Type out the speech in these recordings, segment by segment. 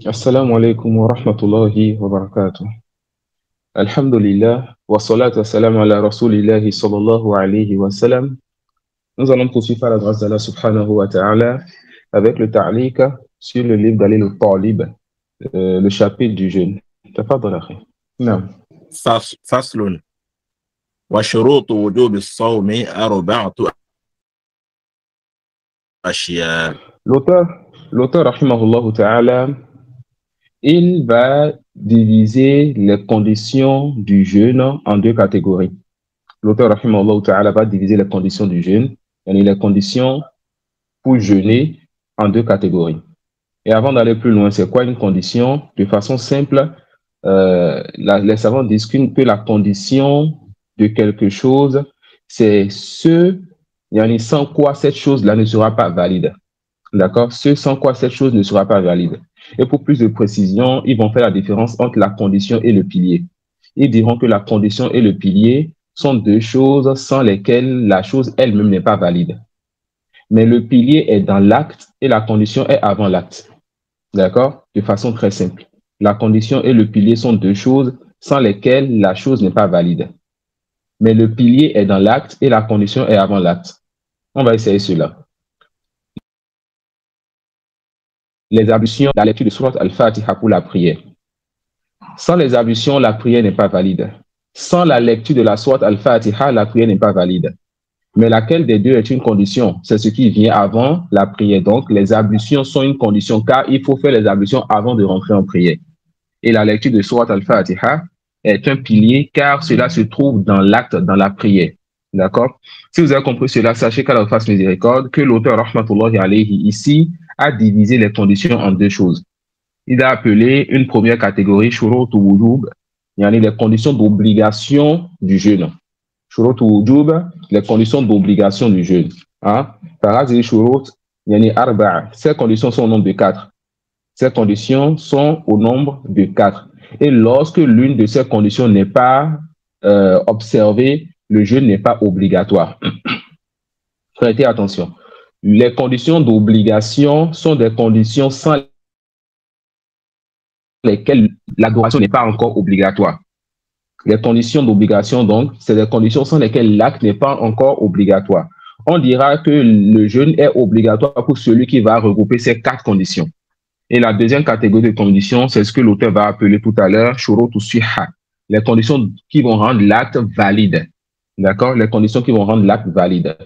Assalamu alaikum wa rahmatullahi wa barakatuh. Alhamdulillah, wa salatu wa salam ala rasulillahi sallallahu alayhi wa sallam. Nous allons poursuivre à la grâce d'Allah subhanahu wa ta'ala avec le ta'liq sur le livre d'Ali al-Talib, le chapitre du jeûne. Tafadhal akhi. Non. فصل وشروط وجوب الصوم أربعة أشياء. L'auteur, rahimahullah ta'ala, il va diviser les conditions du jeûne en deux catégories. L'auteur, rahimahullah ta'ala, va diviser les conditions du jeûne, et les conditions pour jeûner en deux catégories. Et avant d'aller plus loin, c'est quoi une condition? De façon simple, les savants disent que la condition de quelque chose, c'est sans quoi cette chose-là ne sera pas valide. D'accord? Ce sans quoi cette chose ne sera pas valide. Et pour plus de précision, ils vont faire la différence entre la condition et le pilier. Ils diront que la condition et le pilier sont deux choses sans lesquelles la chose elle-même n'est pas valide. Mais le pilier est dans l'acte et la condition est avant l'acte. D'accord? De façon très simple. La condition et le pilier sont deux choses sans lesquelles la chose n'est pas valide. Mais le pilier est dans l'acte et la condition est avant l'acte. On va essayer cela. Les ablutions, la lecture de Surat Al-Fatiha pour la prière. Sans les ablutions, la prière n'est pas valide. Sans la lecture de la Surat Al-Fatiha, la prière n'est pas valide. Mais laquelle des deux est une condition? C'est ce qui vient avant la prière. Donc, les ablutions sont une condition car il faut faire les ablutions avant de rentrer en prière. Et la lecture de Surat Al-Fatiha est un pilier car cela se trouve dans l'acte, dans la prière. D'accord? Si vous avez compris cela, sachez qu'Allah fasse miséricorde que l'auteur, rahmatullahi alayhi, ici, a divisé les conditions en deux choses. Il a appelé une première catégorie, shurut wujub, les conditions d'obligation du jeûne. Shurut wujub, les conditions d'obligation du jeûne. Ces conditions sont au nombre de 4. Ces conditions sont au nombre de 4. Et lorsque l'une de ces conditions n'est pas observée, le jeûne n'est pas obligatoire. Prêtez attention. Les conditions d'obligation sont des conditions sans lesquelles l'adoration n'est pas encore obligatoire. Les conditions d'obligation, donc, c'est des conditions sans lesquelles l'acte n'est pas encore obligatoire. On dira que le jeûne est obligatoire pour celui qui va regrouper ces 4 conditions. Et la deuxième catégorie de conditions, c'est ce que l'auteur va appeler tout à l'heure, shurut siha, les conditions qui vont rendre l'acte valide. D'accord? Les conditions qui vont rendre l'acte valide.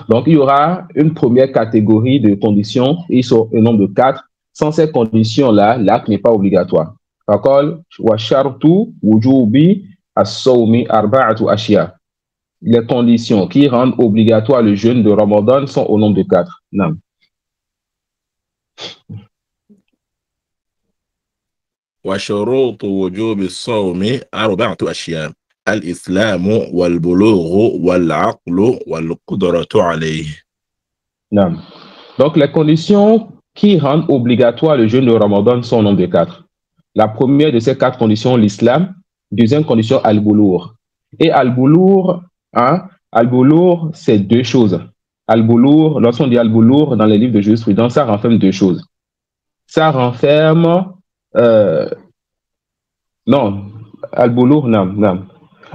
Donc, il y aura une première catégorie de conditions, ils sont au nombre de 4. Sans ces conditions-là, l'acte n'est pas obligatoire. D'accord? Wa shartu wujubi as-sawmi arba'atu ashya. Les conditions qui rendent obligatoire le jeûne de Ramadan sont au nombre de 4. Non. وشروط وجوب الصوم أربعة أشياء الإسلام والبلوغ والعقل والقدرة عليه. Non. Donc, les conditions qui rendent obligatoire le jeûne de Ramadan sont au nombre de 4. La première de ces 4 conditions, l'islam. Deuxième condition, al-boulour. Et al-boulour, c'est deux choses. Al-boulour, lorsqu'on dit al-boulour dans les livres de jurisprudence, ça renferme deux choses. Ça renferme non, al-boulour, non.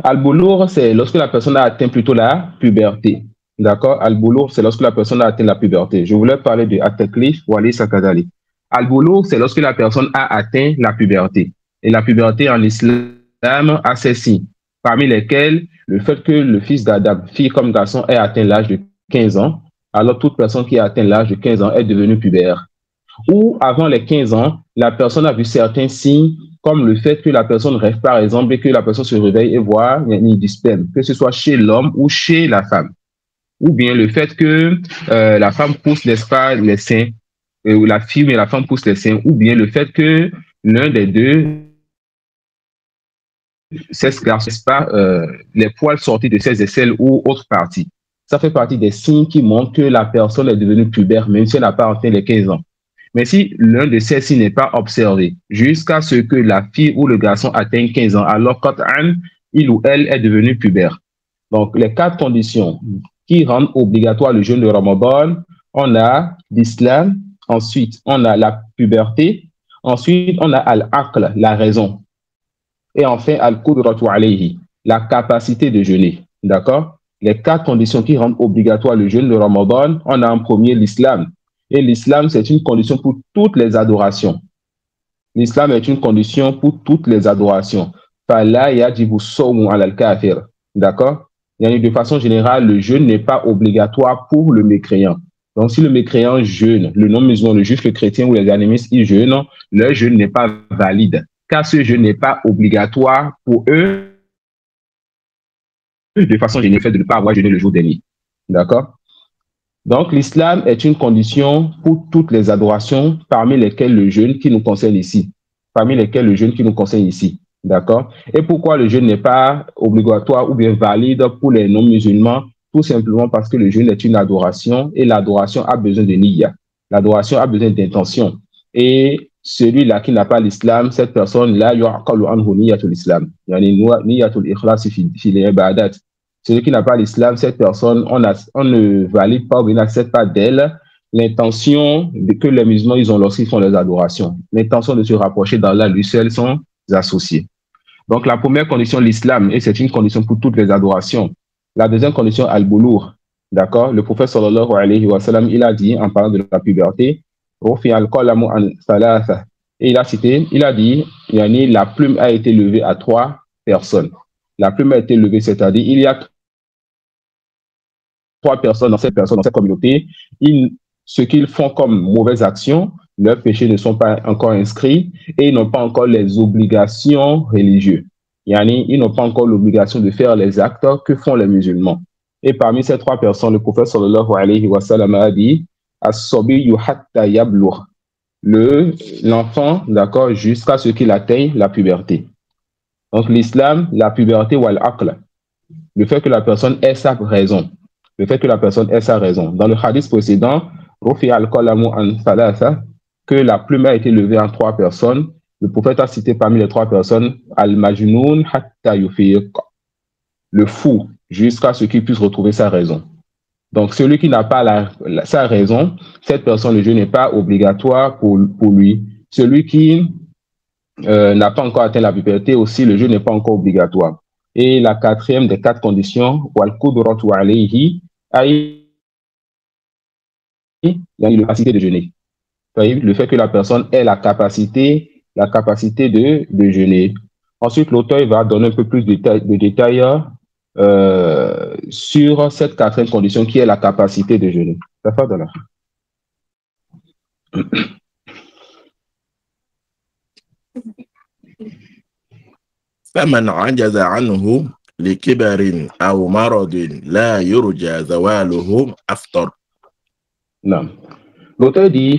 Al-boulour, c'est lorsque la personne a atteint plutôt la puberté. D'accord? Al-boulour, c'est lorsque la personne a atteint la puberté. Je voulais parler de at-taklif wa laysa kadhalik. Al-boulour, c'est lorsque la personne a atteint la puberté. Et la puberté en islam a ses signes, parmi lesquels le fait que le fils d'Adam, fille comme garçon, ait atteint l'âge de 15 ans, alors toute personne qui a atteint l'âge de 15 ans est devenue pubère. Ou avant les 15 ans, la personne a vu certains signes, comme le fait que la personne rêve, par exemple, et que la personne se réveille et voit du sperme, que ce soit chez l'homme ou chez la femme. Ou bien le fait que la femme pousse, n'est-ce pas, les seins, ou la fille et la femme pousse les seins, ou bien le fait que l'un des deux s'escarce, n'est-ce pas, les poils sortis de ses aisselles ou autre partie. Ça fait partie des signes qui montrent que la personne est devenue pubère, même si elle n'a pas atteint les 15 ans. Mais si l'un de ces signes n'est pas observé jusqu'à ce que la fille ou le garçon atteigne 15 ans, alors quand il ou elle est devenu pubère. Donc, les 4 conditions qui rendent obligatoire le jeûne de Ramadan, on a l'islam, ensuite on a la puberté, Ensuite, on a al-aql, la raison. Et enfin, al-qudratu alayhi, la capacité de jeûner. D'accord? Les 4 conditions qui rendent obligatoire le jeûne de Ramadan, on a en premier l'islam. Et l'islam, c'est une condition pour toutes les adorations. L'islam est une condition pour toutes les adorations. Fala yajibu sawmu ala al-kafir. D'accord? De façon générale, le jeûne n'est pas obligatoire pour le mécréant. Donc, si le mécréant jeûne, le non-musulman, le juif, le chrétien ou les animistes, ils jeûnent, leur jeûne n'est pas valide, car ce jeûne n'est pas obligatoire pour eux de façon générale de ne pas avoir jeûné le jour dernier. D'accord? Donc, l'islam est une condition pour toutes les adorations, parmi lesquelles le jeûne qui nous concerne ici. D'accord? Et pourquoi le jeûne n'est pas obligatoire ou bien valide pour les non-musulmans? Tout simplement parce que le jeûne est une adoration et l'adoration a besoin de niyya. L'adoration a besoin d'intention. Et celui-là qui n'a pas l'islam, cette personne-là, yu'aqalu anhu niyyatul islam. Yani niyyatul ikhlasi fi l'ibadat. Celui qui n'a pas l'islam, cette personne, on ne valide pas ou n'accepte pas d'elle l'intention que les musulmans ils ont lorsqu'ils font les adorations. L'intention de se rapprocher d'Allah lui seul sont associés. Donc la première condition, l'islam, et c'est une condition pour toutes les adorations. La deuxième condition, al-boulour. D'accord? Le prophète sallallahu alayhi wa sallam, il a dit, en parlant de la puberté, et il a cité, il a dit, la plume a été levée à 3 personnes. La plume a été levée, c'est-à-dire, il y a 3 personnes dans cette communauté, ce qu'ils font comme mauvaise action, leurs péchés ne sont pas encore inscrits et ils n'ont pas encore les obligations religieuses. Ils n'ont pas encore l'obligation de faire les actes que font les musulmans. Et parmi ces 3 personnes, le prophète sallallahu alayhi wa sallam a dit as-sabiyyu hatta yablugh, l'enfant, d'accord, jusqu'à ce qu'il atteigne la puberté. Donc l'islam, la puberté ou al-aql, le fait que la personne ait sa raison. Dans le hadith précédent, que la plume a été levée en 3 personnes. Le prophète a cité parmi les 3 personnes al-majnoun hatta yufiq, le fou, jusqu'à ce qu'il puisse retrouver sa raison. Donc celui qui n'a pas sa raison, cette personne, le jeûne n'est pas obligatoire pour lui. Celui qui n'a pas encore atteint la puberté aussi, le jeûne n'est pas encore obligatoire. Et la 4e des 4 conditions, wal-qudratu alayhi, la capacité de jeûner. Le fait que la personne ait la capacité de jeûner. Ensuite, l'auteur va donner un peu plus de détails sur cette 4e condition qui est la capacité de jeûner. Ça fait de là. فمن عجز عنه لكبر أو مرض لا يرجى زواله أفطر. نعم. L'auteur dit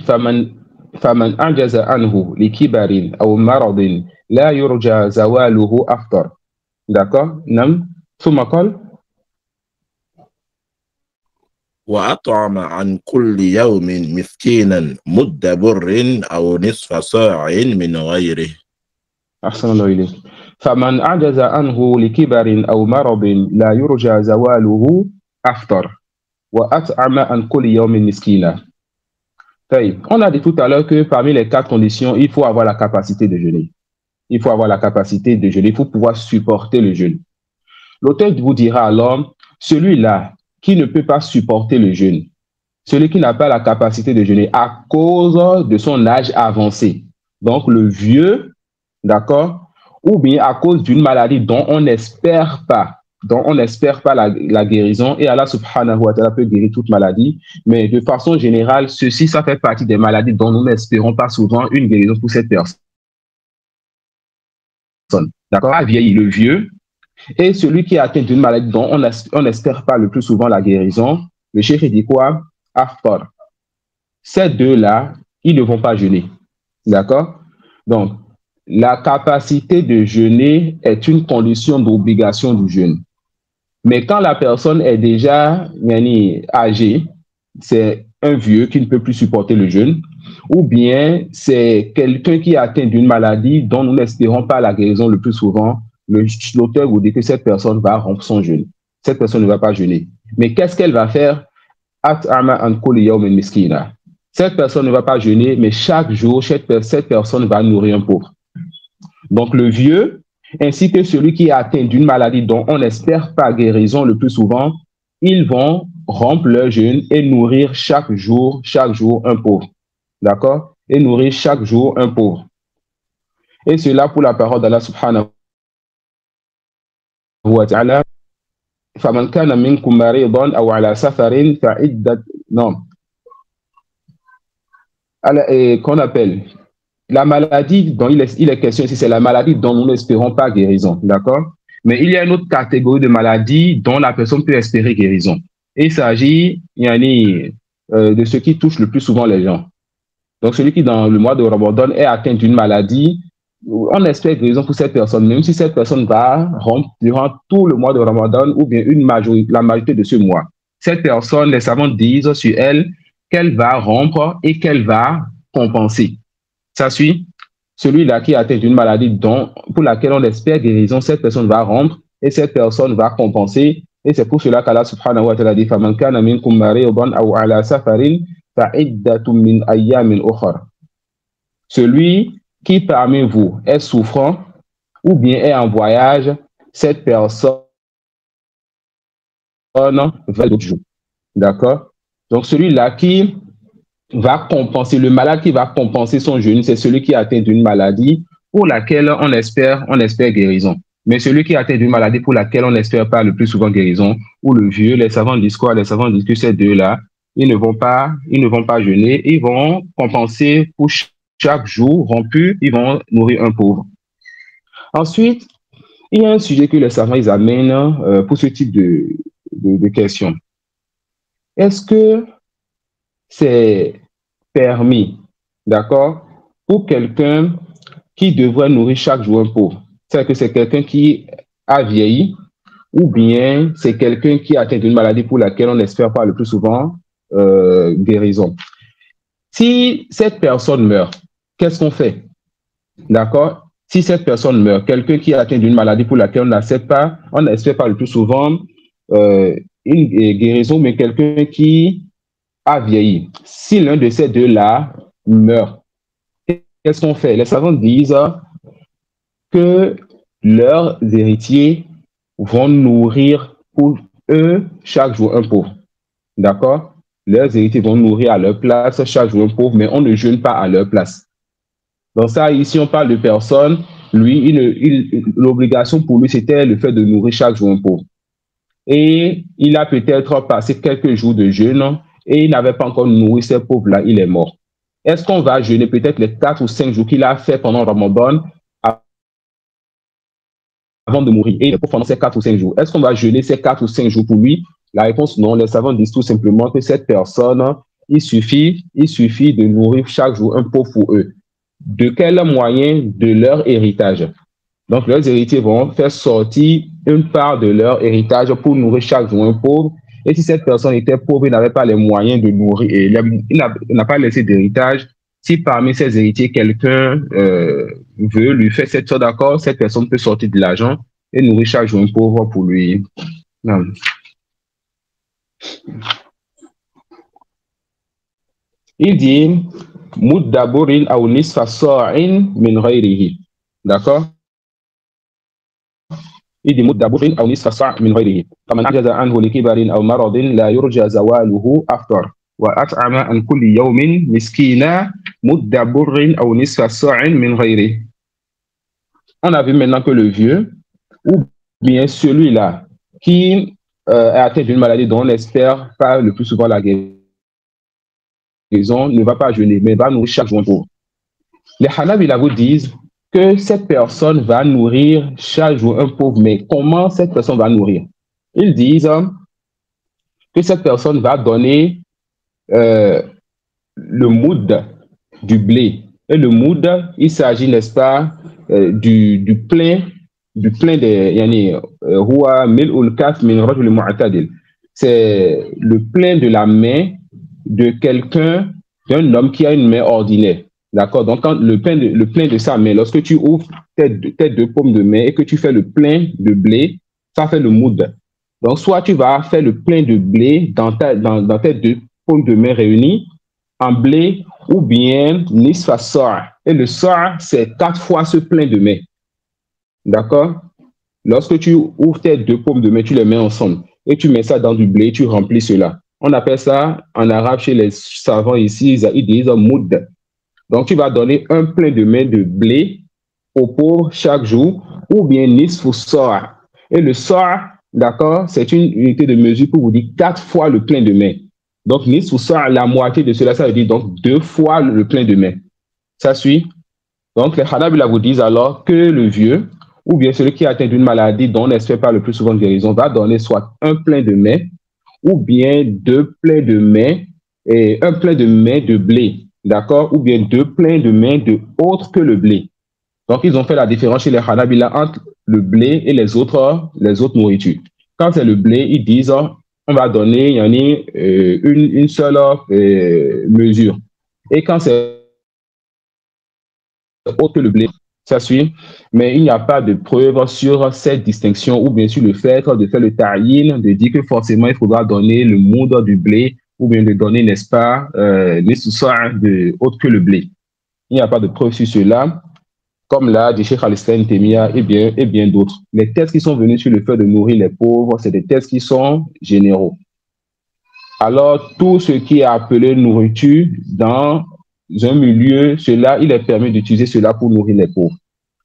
فمن عجز عنه لكبر أو مرض لا يرجى زواله أفطر. D'accord? نعم. ثم قال وأطعم عن كل يوم مسكينا مد بر أو نصف صاع من غيره. أحسن الله إليك. فمن عجز عنه لكبر أو مرض لا يرجى زواله أفطر وأطعم عن كل يوم مسكينا. On a dit tout à l'heure que parmi les 4 conditions, il faut avoir la capacité de jeûner. Il faut pouvoir supporter le jeûne. L'auteur vous dira alors, celui-là qui ne peut pas supporter le jeûne, celui qui n'a pas la capacité de jeûner à cause de son âge avancé, donc le vieux, d'accord, ou bien à cause d'une maladie dont on n'espère pas la guérison, et Allah subhanahu wa ta'ala peut guérir toute maladie, mais de façon générale, ça fait partie des maladies dont nous n'espérons pas souvent une guérison pour cette personne. D'accord? A vieilli, le vieux, et celui qui est atteint d'une maladie dont on n'espère pas le plus souvent la guérison, le cheikh dit quoi? Aftar. Ces deux-là, ils ne vont pas jeûner. D'accord? Donc, la capacité de jeûner est une condition d'obligation du jeûne. Mais quand la personne est déjà âgée, c'est un vieux qui ne peut plus supporter le jeûne, ou bien c'est quelqu'un qui est atteint d'une maladie dont nous n'espérons pas la guérison le plus souvent, l'auteur vous dit que cette personne va rompre son jeûne. Cette personne ne va pas jeûner. Mais qu'est-ce qu'elle va faire? Cette Cette personne ne va pas jeûner, mais chaque jour, cette personne va nourrir un pauvre. Donc, le vieux, ainsi que celui qui est atteint d'une maladie dont on n'espère pas guérison le plus souvent, ils vont rompre leur jeûne et nourrir chaque jour un pauvre. D'accord? Et nourrir chaque jour un pauvre. Et cela pour la parole d'Allah subhanahu wa ta'ala. فَمَنْ كَانَ مِنْكُمْ مَرِيضًا أَوْ عَلَى سَفَرٍ فَعِدَّةٌ non. Qu'on appelle la maladie dont il est question ici, c'est la maladie dont nous n'espérons pas guérison. D'accord? Mais il y a une autre catégorie de maladies dont la personne peut espérer guérison. Et il s'agit de ce qui touche le plus souvent les gens. Donc, celui qui, dans le mois de Ramadan, est atteint d'une maladie, on espère guérison pour cette personne, même si cette personne va rompre durant tout le mois de Ramadan ou bien la majorité de ce mois. Cette personne, les savants disent sur elle qu'elle va rompre et qu'elle va compenser. Ça suit? Celui-là qui est atteint d'une maladie pour laquelle on espère guérison, cette personne va rompre et cette personne va compenser. Et c'est pour cela qu'Allah subhanahu wa ta'ala dit فَمَنْ كَانَ مِنْكُمْ مَرِيضًا أَوْ عَلَى سَفَرٍ فَعِدَّةٌ مِنْ أَيَّامٍ أُخَرَ. Celui qui parmi vous est souffrant ou bien est en voyage, cette personne va d'autres jours. D'accord? Donc celui-là qui va compenser, le malade qui va compenser son jeûne, c'est celui qui est atteint d'une maladie pour laquelle on espère guérison. Mais celui qui est atteint d'une maladie pour laquelle on n'espère pas le plus souvent guérison, ou le vieux, les savants disent quoi? Les savants disent que ces deux-là, ils ne vont pas jeûner, ils vont compenser pour chaque jour rompu, ils vont nourrir un pauvre. Ensuite, il y a un sujet que les savants ils amènent pour ce type de questions. Est-ce que c'est permis, d'accord, pour quelqu'un qui devrait nourrir chaque jour un pauvre? C'est-à-dire que c'est quelqu'un qui a vieilli ou bien c'est quelqu'un qui a atteint d'une maladie pour laquelle on n'espère pas le plus souvent guérison. Si cette personne meurt, qu'est-ce qu'on fait? D'accord? Si cette personne meurt, quelqu'un qui a atteint d'une maladie pour laquelle on n'espère pas le plus souvent une guérison, mais quelqu'un qui a vieilli. Si l'un de ces deux-là meurt, qu'est-ce qu'on fait? Les savants disent que leurs héritiers vont nourrir pour eux chaque jour un pauvre. D'accord? Leurs héritiers vont nourrir à leur place chaque jour un pauvre, mais on ne jeûne pas à leur place. Donc ça, ici, on parle de personne, lui, l'obligation pour lui, c'était le fait de nourrir chaque jour un pauvre. Et il a peut-être passé quelques jours de jeûne et il n'avait pas encore nourri ces pauvres-là, il est mort. Est-ce qu'on va jeûner peut-être les 4 ou 5 jours qu'il a fait pendant Ramadan avant de mourir et pendant ces 4 ou 5 jours? Est-ce qu'on va jeûner ces 4 ou 5 jours pour lui? La réponse, non. Les savants disent tout simplement que cette personne, il suffit de nourrir chaque jour un pauvre pour eux. De quel moyen? De leur héritage. Donc, leurs héritiers vont faire sortir une part de leur héritage pour nourrir chaque jour un pauvre. Et si cette personne était pauvre, il n'avait pas les moyens de nourrir, il n'a pas laissé d'héritage, si parmi ses héritiers, quelqu'un veut lui faire cette chose d'accord, cette personne peut sortir de l'argent et nourrir chaque jour un pauvre pour lui. Non. Il dit Muddaburin aw nisfa sa'in min ghayrihi. D'accord? Il dit Muddaburin aw nisfa sa' min ghayrihi. Faman ajaza anhu li kibarin aw maradin la yurja zawaluhu aftar. Wa at'ama an kulli yawmin miskina muddaburin aw nisfa sa'in min ghayrihi. On a vu maintenant que le vieux, ou bien celui-là qui est atteint d'une maladie dont on n'espère pas le plus souvent la guérison, ne va pas jeûner, mais va nourrir chaque jour un pauvre. Les Hanabila vous disent que cette personne va nourrir chaque jour un pauvre, mais comment cette personne va nourrir? Ils disent que cette personne va donner le moud du blé. Et le moud, il s'agit, n'est-ce pas, du plein des huwa mil'ul kaf min rajul mu'tadil. C'est le plein de la main de quelqu'un, d'un homme qui a une main ordinaire. D'accord? Donc, quand le plein de sa main, lorsque tu ouvres tes 2 paumes de main et que tu fais le plein de blé, ça fait le moud. Donc, soit tu vas faire le plein de blé dans tes 2 paumes de main réunies, en blé ou bien nisfa sa'. Et le sa', c'est 4 fois ce plein de main. D'accord? Lorsque tu ouvres tes 2 paumes de main, tu les mets ensemble et tu mets ça dans du blé, tu remplis cela. On appelle ça en arabe chez les savants ici, ils disent moud. Donc tu vas donner un plein de main de blé aux pauvres chaque jour ou bien nisfu sa'. Et le sa', d'accord, c'est une unité de mesure pour vous dire 4 fois le plein de main. Donc nisfu sa', la moitié de cela, ça veut dire donc 2 fois le plein de main. Ça suit? Donc les Hanabila vous disent alors que le vieux ou bien celui qui a atteint d'une maladie dont on n'espère pas le plus souvent de guérison va donner soit un plein de main ou bien 2 pleins de main et un plein de main de blé, d'accord, ou bien 2 pleins de main de autre que le blé. Donc ils ont fait la différence chez les Hanabila entre le blé et les autres nourritures. Quand c'est le blé, ils disent on va donner une seule mesure. Et quand c'est autre que le blé, ça suit, mais il n'y a pas de preuve sur cette distinction ou bien sur le fait de faire le ta'yin, de dire que forcément il faudra donner le monde du blé ou bien de donner, n'est-ce pas, les sous-soins autre que le blé. Il n'y a pas de preuve sur cela, comme l'a dit Cheikh Al-Islam Temia et bien d'autres. Les textes qui sont venus sur le fait de nourrir les pauvres, c'est des textes qui sont généraux. Alors, tout ce qui est appelé nourriture dans un milieu, il est permis d'utiliser cela pour nourrir les pauvres.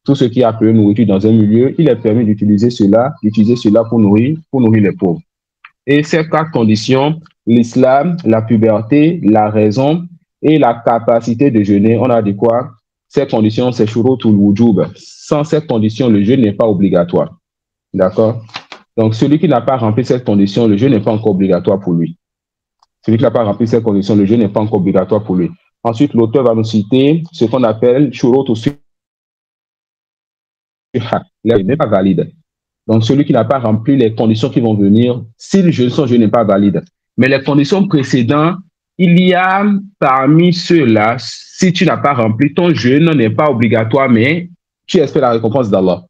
Tout ce qui est appelé nourriture dans un milieu, il est permis d'utiliser cela pour nourrir les pauvres. Et ces 4 conditions, l'islam, la puberté, la raison et la capacité de jeûner, on a dit quoi? Ces conditions, c'est shurutul wujub. Sans ces conditions, le jeûne n'est pas obligatoire. D'accord? Donc, celui qui n'a pas rempli cette condition, le jeûne n'est pas encore obligatoire pour lui. Celui qui n'a pas rempli cette condition, le jeûne n'est pas encore obligatoire pour lui. Ensuite, l'auteur va nous citer ce qu'on appelle shurutul sihha. Il n'est pas valide. Donc, celui qui n'a pas rempli les conditions qui vont venir, si le jeûne, son jeûne n'est pas valide. Mais les conditions précédentes, il y a parmi ceux-là, si tu n'as pas rempli, ton jeûne n'est pas obligatoire, mais tu espères la récompense d'Allah.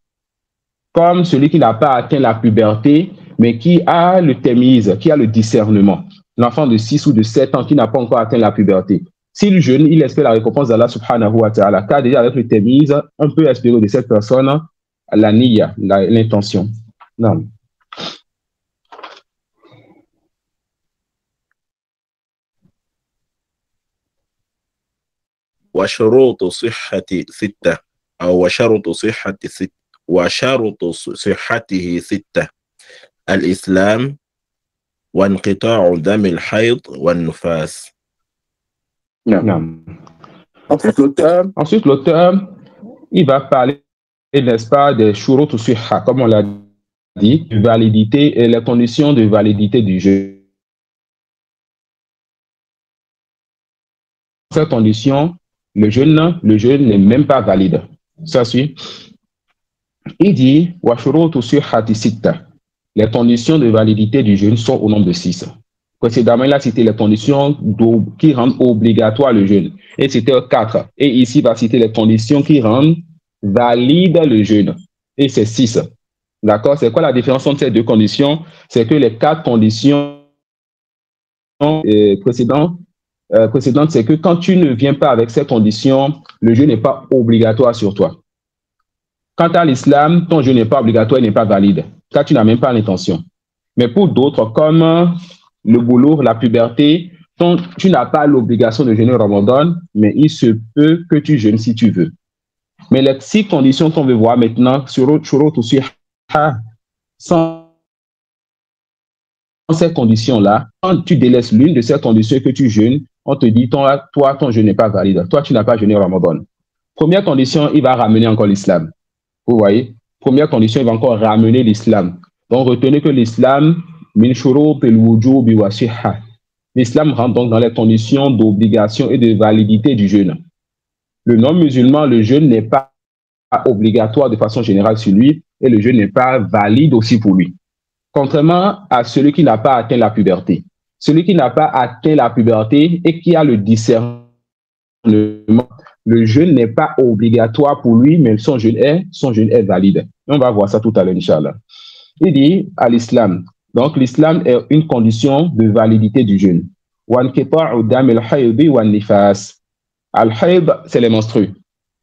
Comme celui qui n'a pas atteint la puberté, mais qui a le tamiz, qui a le discernement. L'enfant de 6 ou de 7 ans qui n'a pas encore atteint la puberté. Si le jeune, il espère la récompense d'Allah subhanahu wa ta'ala, car déjà avec le tamiz, on peut espérer de cette personne la niya, l'intention. Non. وشروط صحة 6 أو وشرط صحته 6 الإسلام وانقطاع دم الحيض والنفاس. Non. Ensuite, l'auteur, il va parler, n'est-ce pas, des shurut sihha, comme on l'a dit, validité et les conditions de validité du jeûne. Ces conditions, le jeûne n'est même pas valide. Ça suit. Il dit, wa shurut sihhati sitta. Les conditions de validité du jeûne sont au nombre de 6. Précédemment, il a cité les conditions qui rendent obligatoire le jeûne. Et c'était 4. Et ici, il va citer les conditions qui rendent valide le jeûne. Et c'est 6. D'accord? C'est quoi la différence entre ces 2 conditions? C'est que les 4 conditions précédentes, c'est que quand tu ne viens pas avec ces conditions, le jeûne n'est pas obligatoire sur toi. Quant à l'islam, ton jeûne n'est pas obligatoire, il n'est pas valide, car tu n'as même pas l'intention. Mais pour d'autres, comme le boulour, la puberté, tu n'as pas l'obligation de jeûner au Ramadan, mais il se peut que tu jeûnes si tu veux. Mais les 6 conditions qu'on veut voir maintenant, sans ces conditions-là, quand tu délaisses l'une de ces conditions que tu jeûnes, on te dit, toi, ton jeûne n'est pas valide. Toi, tu n'as pas jeûné au Ramadan. Première condition, il va ramener encore l'islam. Vous voyez? Première condition, il va encore ramener l'islam. Donc, retenez que l'islam, l'islam rentre donc dans les conditions d'obligation et de validité du jeûne. Le non-musulman, le jeûne n'est pas obligatoire de façon générale sur lui et le jeûne n'est pas valide aussi pour lui. Contrairement à celui qui n'a pas atteint la puberté. Celui qui n'a pas atteint la puberté et qui a le discernement, le jeûne n'est pas obligatoire pour lui, mais son jeûne est valide. On va voir ça tout à l'heure, Inch'Allah. Il dit à l'islam. Donc, l'islam est une condition de validité du jeûne. وانقطاع الدم الحيض والنفاس. Al-hayd, c'est les menstrues.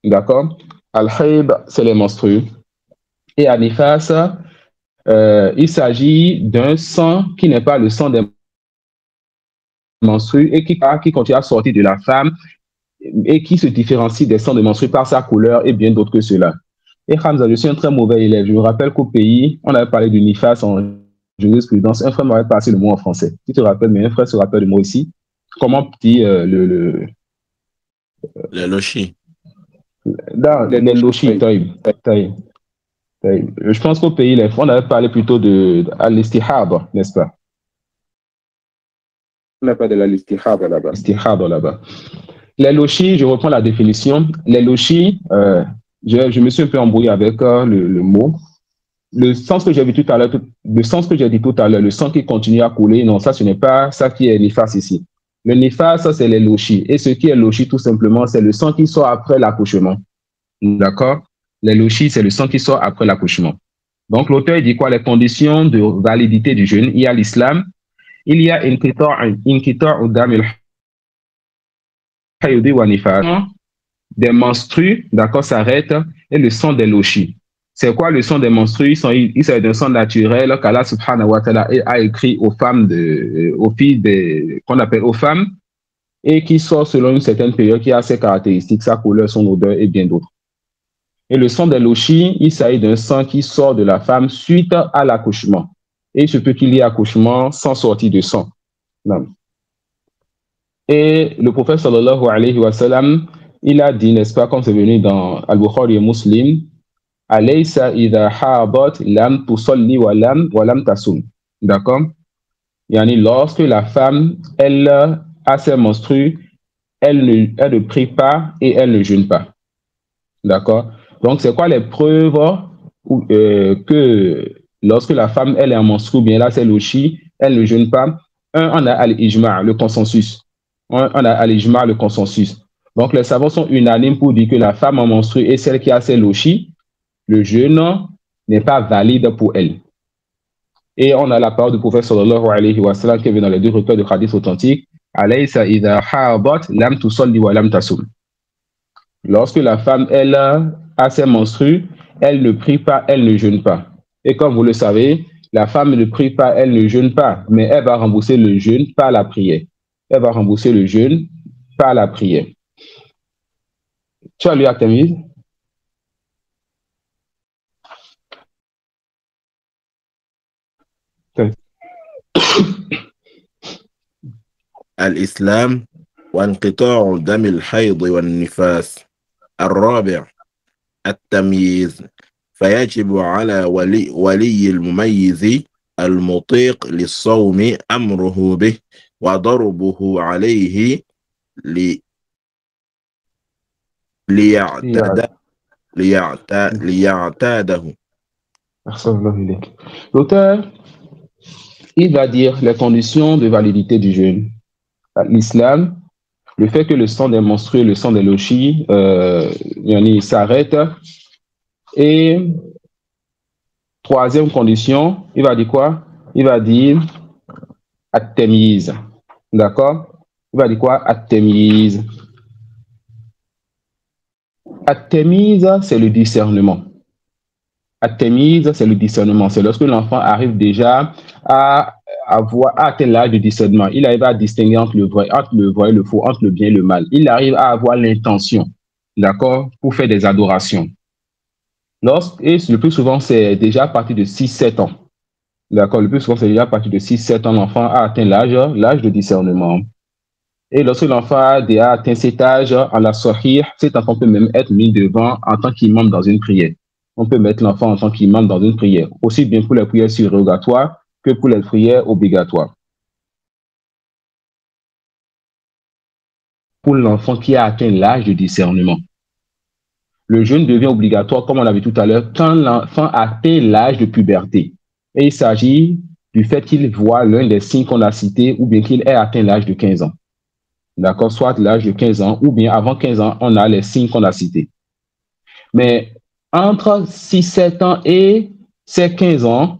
D'accord? Al-hayd, c'est les menstrues. Et al-nifas, il s'agit d'un sang qui n'est pas le sang des menstrues et qui continue à sortir de la femme et qui se différencie des sangs de menstrues par sa couleur et bien d'autres que cela. Et Hamza, je suis un très mauvais élève. Je me rappelle qu'au pays, on avait parlé du nifas en jurisprudence. Un frère m'avait passé le mot en français. Tu te rappelles, mais un frère se rappelle de moi aussi. Comment dit le lochi. Dans les lochis, je pense qu'au pays, on avait parlé plutôt de l'istihab, n'est-ce pas? On n'a pas de l'istihab là-bas. Les lochis, je reprends la définition. Les lochis, je me suis un peu embrouillé avec le mot. Le sens que j'ai dit tout à l'heure, le sang qui continue à couler, non, ça, ce n'est pas ça qui est nifas ici. Le nifas, ça, c'est les lochis. Et ce qui est lochi, tout simplement, c'est le sang qui sort après l'accouchement. D'accord? Les lochis, c'est le sang qui sort après l'accouchement. Donc, l'auteur dit quoi? Les conditions de validité du jeûne. Il y a l'islam, il y a inqitar' dam al-hayd wa nifas. Des menstrues, d'accord, s'arrêtent, et le sang des lochis. C'est quoi le sang des menstrues? Il s'agit d'un sang naturel qu'Allah subhanahu wa ta'ala a écrit aux femmes, aux filles qu'on appelle aux femmes, et qui sort selon une certaine période, qui a ses caractéristiques, sa couleur, son odeur et bien d'autres. Et le sang des lochis, il s'agit d'un sang qui sort de la femme suite à l'accouchement. Et il se peut qu'il y ait accouchement sans sortie de sang. Non. Et le prophète sallallahu alayhi wa sallam, il a dit, n'est-ce pas, comme c'est venu dans Al-Bukhari et Muslim, Alaysa idha habat lam tusalli wa lam tasum. D'accord? Yani, lorsque la femme, elle a ses menstrues, elle ne prie pas et elle ne jeûne pas. D'accord? Donc, c'est quoi les preuves que lorsque la femme, elle est en menstrue, bien là, c'est lochi, elle ne jeûne pas? On a al-ijma', le consensus. On a al-ijma', le consensus. Donc, les savants sont unanimes pour dire que la femme en menstrue est celle qui a ses lochis. Le jeûne n'est pas valide pour elle. Et on a la parole du prophète sallallahu alayhi wa sallam qui est dans les deux recueils de hadith authentiques. Alaysa idha habat lam tusalli wa lam tasum. Lorsque la femme, elle a ses menstrues, elle ne prie pas, elle ne jeûne pas. Et comme vous le savez, la femme ne prie pas, elle ne jeûne pas, mais elle va rembourser le jeûne par la prière. Elle va rembourser le jeûne par la prière. Tu as lu At-Tamyiz? الإسلام وانقطاع دم الحيض والنفاس. الرابع التمييز، فيجب على ولي المميز المطيق للصوم أمره به وضربه عليه ليعتاده. L'auteur, il va dire les conditions de validité du jeûne. L'islam, le fait que le sang des menstrues, le sang des lochis, s'arrête. Et troisième condition, il va dire quoi? Il va dire at-tamyiz. D'accord? Il va dire quoi? At-tamyiz. At-tamyiz, c'est le discernement. At-tamyiz, c'est le discernement. C'est lorsque l'enfant arrive déjà à atteindre l'âge de discernement. Il arrive à distinguer entre le vrai et le faux, entre le bien et le mal. Il arrive à avoir l'intention, d'accord, pour faire des adorations. Et le plus souvent, c'est déjà à partir de 6-7 ans. D'accord, le plus souvent, c'est déjà à partir de 6-7 ans, l'enfant a atteint l'âge de discernement. Et lorsque l'enfant a atteint cet âge, en la sahih, cet enfant peut même être mis devant en tant qu'imam dans une prière. On peut mettre l'enfant en tant qu'imam dans une prière, aussi bien pour les prières surrogatoires que pour les prières obligatoires. Pour l'enfant qui a atteint l'âge de discernement. Le jeûne devient obligatoire, comme on l'a vu tout à l'heure, quand l'enfant atteint l'âge de puberté. Et il s'agit du fait qu'il voit l'un des signes qu'on a cités ou bien qu'il ait atteint l'âge de 15 ans. D'accord? Soit l'âge de 15 ans ou bien avant 15 ans, on a les signes qu'on a cités. Mais entre 6-7 ans et ces 15 ans,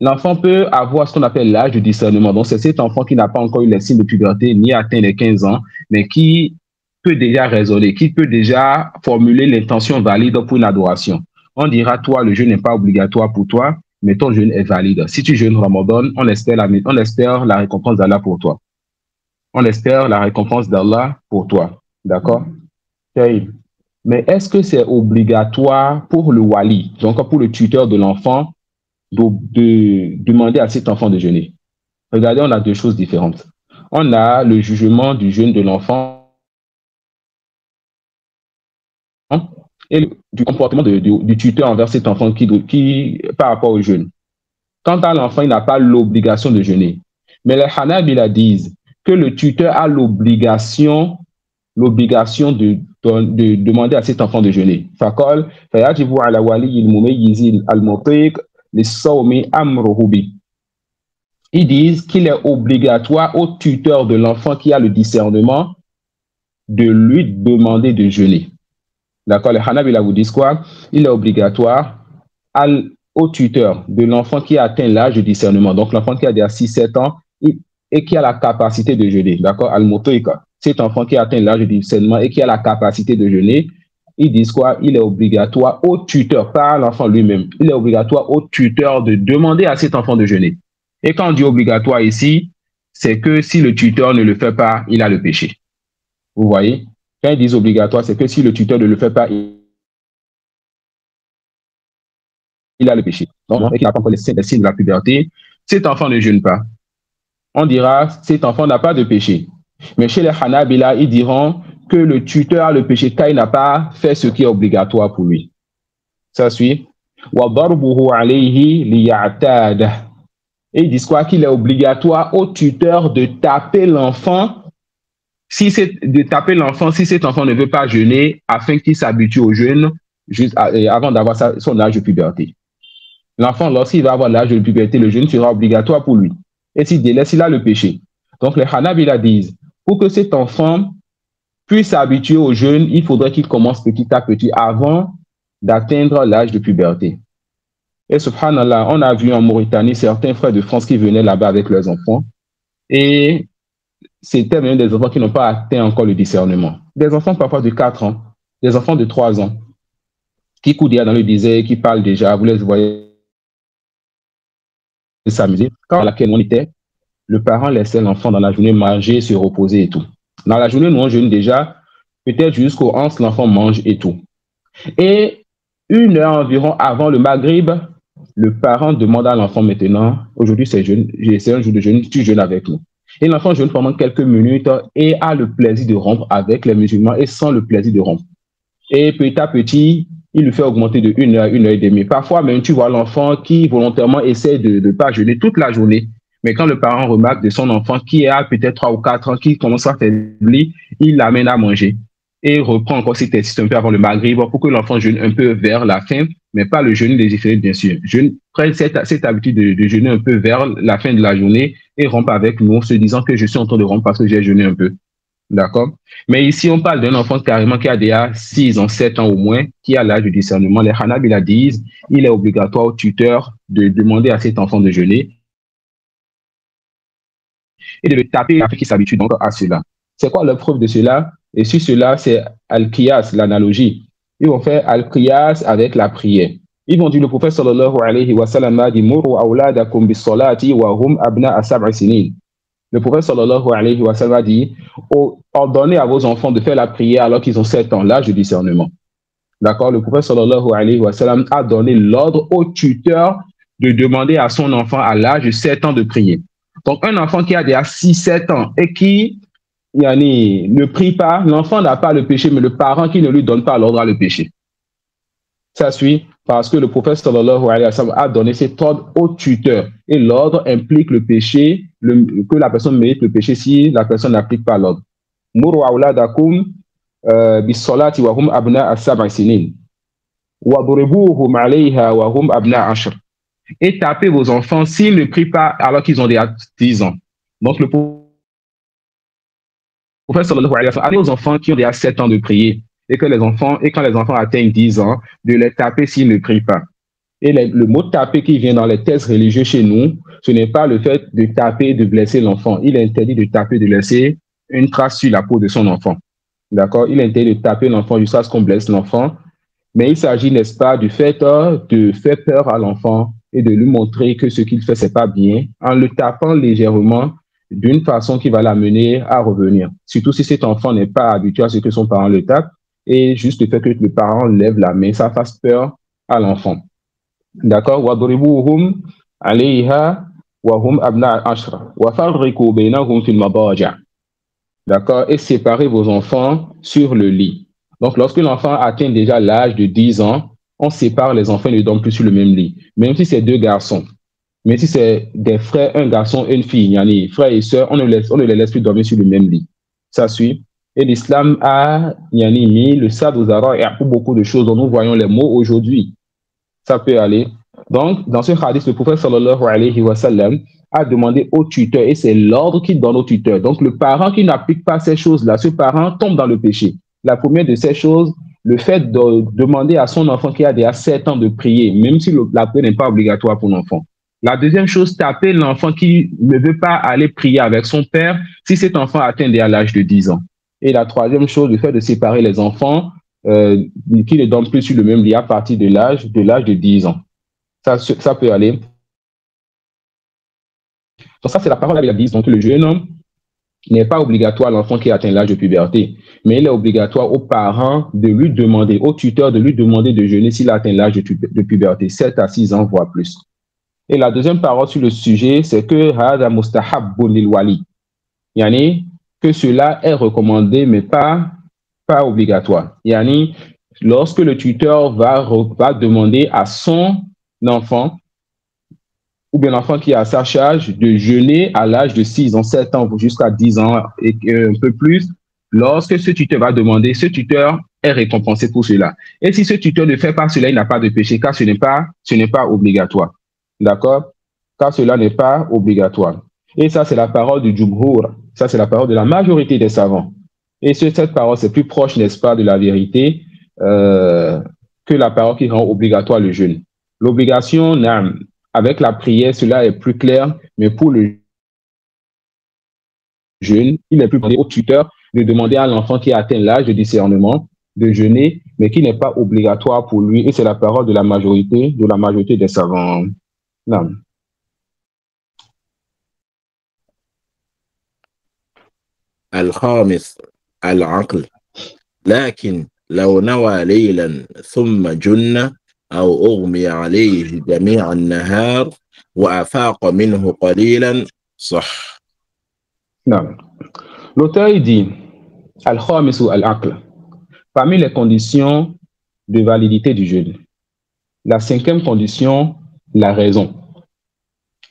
l'enfant peut avoir ce qu'on appelle l'âge de discernement. Donc, c'est cet enfant qui n'a pas encore eu les signes de puberté ni atteint les 15 ans, mais qui peut déjà raisonner, qui peut déjà formuler l'intention valide pour une adoration. On dira, toi, le jeûne n'est pas obligatoire pour toi, mais ton jeûne est valide. Si tu jeûnes Ramadan, on espère la récompense d'Allah pour toi. On espère la récompense d'Allah pour toi. D'accord? Mais est-ce que c'est obligatoire pour le wali, donc pour le tuteur de l'enfant, de demander à cet enfant de jeûner? Regardez, on a deux choses différentes. On a le jugement du jeûne de l'enfant et du comportement du tuteur envers cet enfant par rapport au jeûne. Quant à l'enfant, il n'a pas l'obligation de jeûner. Mais les Hanabila disent que le tuteur a l'obligation de demander à cet enfant de jeûner. Fakol, fayajibu ala wali al-mumayyiz al-mutiq lis-sawmi amruhu bi. Ils disent qu'il est obligatoire au tuteur de l'enfant qui a le discernement de lui demander de jeûner. D'accord? Les Hanabila vous disent quoi? Il est obligatoire au tuteur de l'enfant qui a atteint l'âge de discernement, donc l'enfant qui a déjà 6-7 ans et qui a la capacité de jeûner. D'accord? Al-Motoïka. Cet enfant qui a atteint l'âge de discernement et qui a la capacité de jeûner, ils disent quoi? Il est obligatoire au tuteur, pas à l'enfant lui-même. Il est obligatoire au tuteur de demander à cet enfant de jeûner. Et quand on dit obligatoire ici, c'est que si le tuteur ne le fait pas, il a le péché. Vous voyez? Quand ils disent obligatoire, c'est que si le tuteur ne le fait pas, il a le péché. Donc, et qu'il n'a pas encore les signes de la puberté, cet enfant ne jeûne pas. On dira, cet enfant n'a pas de péché. Mais chez les Hanabila, ils diront que le tuteur a le péché car il n'a pas fait ce qui est obligatoire pour lui. Ça suit. Et ils disent quoi? Qu'il est obligatoire au tuteur de taper l'enfant si cet enfant ne veut pas jeûner afin qu'il s'habitue au jeûne juste avant d'avoir son âge de puberté. L'enfant, lorsqu'il va avoir l'âge de puberté, le jeûne sera obligatoire pour lui. Et s'il délaisse, il a le péché. Donc les Hanabila disent, pour que cet enfant puisse s'habituer au jeûne, il faudrait qu'il commence petit à petit avant d'atteindre l'âge de puberté. Et subhanallah, on a vu en Mauritanie certains frères de France qui venaient là-bas avec leurs enfants. Et c'était même des enfants qui n'ont pas atteint encore le discernement. Des enfants parfois de 4 ans, des enfants de 3 ans, qui courent déjà dans le désert, qui parlent déjà, vous les voyez s'amuser. Quand à laquelle on était, le parent laissait l'enfant dans la journée manger, se reposer et tout. Dans la journée, nous on jeûne déjà, peut-être jusqu'au 11, l'enfant mange et tout. Et 1 heure environ avant le Maghrib, le parent demande à l'enfant maintenant, aujourd'hui c'est un jour de jeûne, tu jeûnes avec nous. Et l'enfant jeûne pendant quelques minutes et a le plaisir de rompre avec les musulmans et sans le plaisir de rompre. Et petit à petit, il le fait augmenter de 1 heure, 1 heure et demie. Parfois même, tu vois l'enfant qui volontairement essaie de ne pas jeûner toute la journée. Mais quand le parent remarque de son enfant qui a peut-être 3 ou 4 ans, qui commence à faiblir, il l'amène à manger. Et reprend encore cet exercice un peu avant le Maghrib pour que l'enfant jeûne un peu vers la fin, mais pas le jeûne légiféré, bien sûr. Prenne cette habitude de jeûner un peu vers la fin de la journée et rompe avec nous en se disant que je suis en train de rompre parce que j'ai jeûné un peu. D'accord? Mais ici, on parle d'un enfant carrément qui a déjà 6 ans, 7 ans au moins, qui a l'âge de discernement. Les Hanabila disent il est obligatoire au tuteur de demander à cet enfant de jeûner et de le taper afin qu'il s'habitue donc à cela. C'est quoi la preuve de cela? Et sur cela, c'est Al-Qiyas, l'analogie. Ils vont faire Al-Qiyas avec la prière. Ils vont dire, le prophète sallallahu alayhi wa sallam a dit, Muru awladakum bis salati wa hum abna sab'i sinin. Le prophète sallallahu alayhi wa sallam a dit, ordonnez à vos enfants de faire la prière alors qu'ils ont 7 ans, l'âge de discernement. D'accord? Le prophète sallallahu alayhi wa sallam a donné l'ordre au tuteur de demander à son enfant à l'âge de 7 ans de prier. Donc, un enfant qui a déjà 6-7 ans et qui ne prie pas, l'enfant n'a pas le péché, mais le parent qui ne lui donne pas l'ordre a le péché. Ça suit parce que le prophète sallallahu alayhi wa sallam a donné cet ordre au tuteur. Et l'ordre implique le péché, que la personne mérite le péché si la personne n'applique pas l'ordre. Muru awladakum bis-salati wa hum abna as-sab'i sinin. Wa duribuhum alayha wa hum abna ashr. Et tapez vos enfants s'ils ne prient pas alors qu'ils ont déjà 10 ans. Donc le prophète sallallahu alayhi wa sallam a dit aux enfants qui ont déjà 7 ans de prier et quand les enfants atteignent 10 ans, de les taper s'ils ne prient pas. Et le mot taper qui vient dans les textes religieux chez nous, ce n'est pas le fait de taper, de blesser l'enfant. Il est interdit de taper, de laisser une trace sur la peau de son enfant. D'accord? Il est interdit de taper l'enfant jusqu'à ce qu'on blesse l'enfant. Mais il s'agit, n'est-ce pas, du fait de faire peur à l'enfant et de lui montrer que ce qu'il fait, c'est pas bien, en le tapant légèrement d'une façon qui va l'amener à revenir. Surtout si cet enfant n'est pas habitué à ce que son parent le tape, et juste le fait que le parent lève la main, ça fasse peur à l'enfant. D'accord? وَضْرِبُوهُمْ عَلَيْهَا وَهُمْ أَبْنَاءُ عَشْرٍ وَفَرِّقُوا بَيْنَهُمْ فِي الْمَضَاجِعِ. D'accord? Et séparez vos enfants sur le lit. Donc, lorsque l'enfant atteint déjà l'âge de 10 ans, on sépare les enfants et ne les donne plus sur le même lit. Même si c'est deux garçons, même si c'est des frères, un garçon et une fille, yani frères et sœurs, on ne les laisse plus dormir sur le même lit. Ça suit. Et l'islam a mis le sad aux arats et a pour beaucoup de choses dont nous voyons les mots aujourd'hui. Ça peut aller. Donc, dans ce hadith, le prophète sallallahu alayhi wa sallam a demandé au tuteur, et c'est l'ordre qu'il donne au tuteur. Donc, le parent qui n'applique pas ces choses-là, ce parent tombe dans le péché. La première de ces choses, le fait de demander à son enfant qui a déjà 7 ans de prier, même si la prière n'est pas obligatoire pour l'enfant. La deuxième chose, taper l'enfant qui ne veut pas aller prier avec son père si cet enfant atteint déjà l'âge de 10 ans. Et la troisième chose, le fait de séparer les enfants qui ne dorment plus sur le même lit à partir de l'âge de 10 ans. Ça peut aller. Donc ça, c'est la parole de la Bible. Donc le jeune homme n'est pas obligatoire à l'enfant qui atteint l'âge de puberté, mais il est obligatoire aux parents de lui demander, au tuteur de lui demander de jeûner s'il atteint l'âge de puberté, 7 à 6 ans, voire plus. Et la deuxième parole sur le sujet, c'est que hada mustahabbun lil wali. Yani, que cela est recommandé, mais pas obligatoire. Yani, lorsque le tuteur va demander à son enfant, ou bien l'enfant qui est à sa charge, de jeûner à l'âge de 6 ans, 7 ans, jusqu'à 10 ans et un peu plus, lorsque ce tuteur va demander, ce tuteur est récompensé pour cela. Et si ce tuteur ne fait pas cela, il n'a pas de péché, car ce n'est pas obligatoire. D'accord? Car cela n'est pas obligatoire. Et ça, c'est la parole du Jumhur. Ça, c'est la parole de la majorité des savants. Et cette parole, c'est plus proche, n'est-ce pas, de la vérité que la parole qui rend obligatoire le jeûne. L'obligation, avec la prière, cela est plus clair, mais pour le jeûne, il est plus demandé au tuteur de demander à l'enfant qui a atteint l'âge de discernement de jeûner, mais qui n'est pas obligatoire pour lui. Et c'est la parole de la majorité des savants. Non. الخامس العقل لكن لو نوى ليلا ثم جن أو أغمي عليه جميع النهار وأفاق منه قليلا صح. Non. L'auteur dit al-khamis ou al-aql. Parmi les conditions de validité du jeûne, la 5e condition, la raison.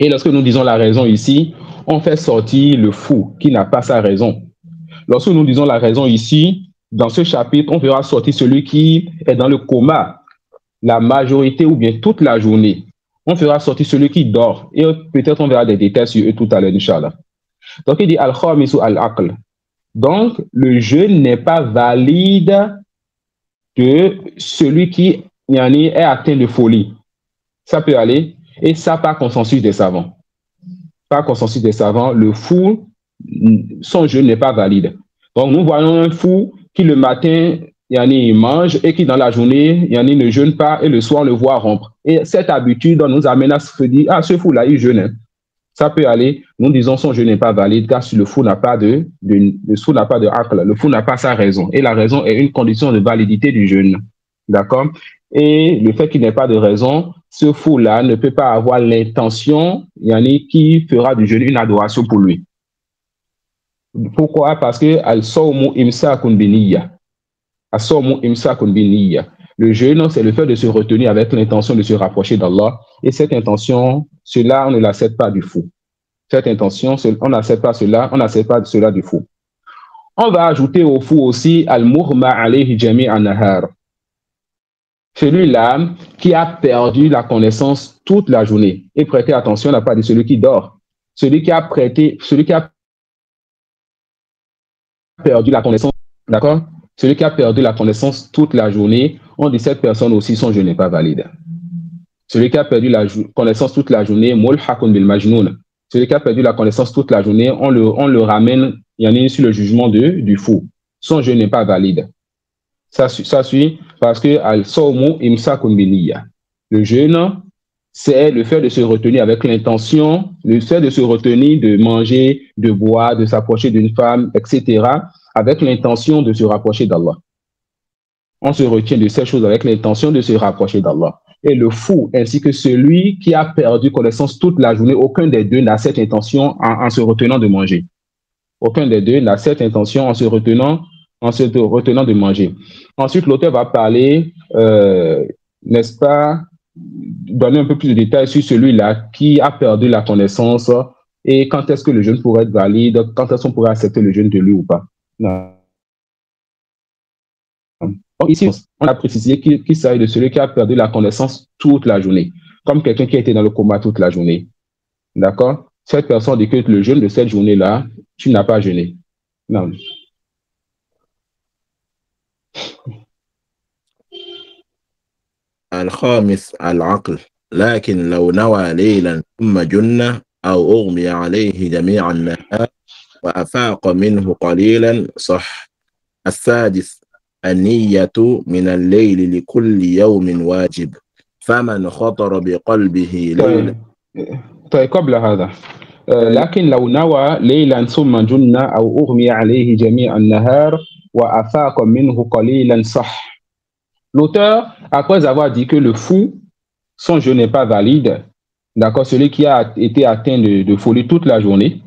Et lorsque nous disons la raison ici, on fait sortir le fou qui n'a pas sa raison. Lorsque nous disons la raison ici, dans ce chapitre, on verra sortir celui qui est dans le coma la majorité ou bien toute la journée. On fera sortir celui qui dort. Et peut-être on verra des détails sur eux tout à l'heure, Inch'Allah. Donc il dit al-khamis ou al-aql. Donc le jeûne n'est pas valide de celui qui est atteint de folie. Ça peut aller. Et ça par consensus des savants. Par consensus des savants, le fou, son jeûne n'est pas valide. Donc nous voyons un fou qui le matin, il mange et qui dans la journée, ne jeûne pas et le soir on le voit rompre. Et cette habitude nous amène à se dire, ah ce fou-là, il jeûne. Ça peut aller. Nous disons son jeûne n'est pas valide car si le fou n'a pas le fou n'a pas de aql, le fou n'a pas sa raison. Et la raison est une condition de validité du jeûne. D'accord? Et le fait qu'il n'ait pas de raison, ce fou-là ne peut pas avoir l'intention, qui fera du jeûne une adoration pour lui. Pourquoi? Parce que al-sawmu imsakun biniyya. As-sawmu imsakun biniyya. Le jeûne, c'est le fait de se retenir avec l'intention de se rapprocher d'Allah. Et cette intention, cela, on ne l'accepte pas du fou. Cette intention, on n'accepte pas cela, on n'accepte pas cela du fou. On va ajouter au fou aussi al-mughma alayhi jami'an nahar. Celui-là qui a perdu la connaissance toute la journée. Et prêtez attention, on n'a pas dit celui qui dort. Celui qui a perdu la connaissance, d'accord? Celui qui a perdu la connaissance toute la journée, on dit cette personne aussi, son jeûne n'est pas valide. Celui qui a perdu la connaissance toute la journée, mulhaqun bil majnoun. Celui qui a perdu la connaissance toute la journée, on le ramène, il y en a sur le jugement du fou. Son jeûne n'est pas valide. Ça suit parce que al-sawmu imsakun bi niyya. Le jeûne, c'est le fait de se retenir avec l'intention, le fait de se retenir de manger, de boire, de s'approcher d'une femme, etc., avec l'intention de se rapprocher d'Allah. On se retient de ces choses avec l'intention de se rapprocher d'Allah. Et le fou, ainsi que celui qui a perdu connaissance toute la journée, aucun des deux n'a cette intention en se retenant de manger. Aucun des deux n'a cette intention en se retenant de manger. Ensuite, l'auteur va parler, n'est-ce pas, donner un peu plus de détails sur celui-là qui a perdu la connaissance et quand est-ce que le jeûne pourrait être valide, quand est-ce qu'on pourrait accepter le jeûne de lui ou pas. Non. Donc ici, on a précisé qu'il s'agit de celui qui a perdu la connaissance toute la journée, comme quelqu'un qui a été dans le coma toute la journée. D'accord? Cette personne dit que le jeûne de cette journée-là, tu n'as pas jeûné. Non. الخامس العقل لكن لو نوى ليلا ثم جن أو أغمي عليه جميع النهار وأفاق منه قليلا صح. السادس النية من الليل لكل يوم واجب فمن خطر بقلبه ليلا. طيب قبل هذا لكن لو نوى ليلا ثم جن أو أغمي عليه جميع النهار وأفاق منه قليلا صح. L'auteur, après avoir dit que le fou, son jeûne n'est pas valide, d'accord, celui qui a été atteint de folie toute la journée,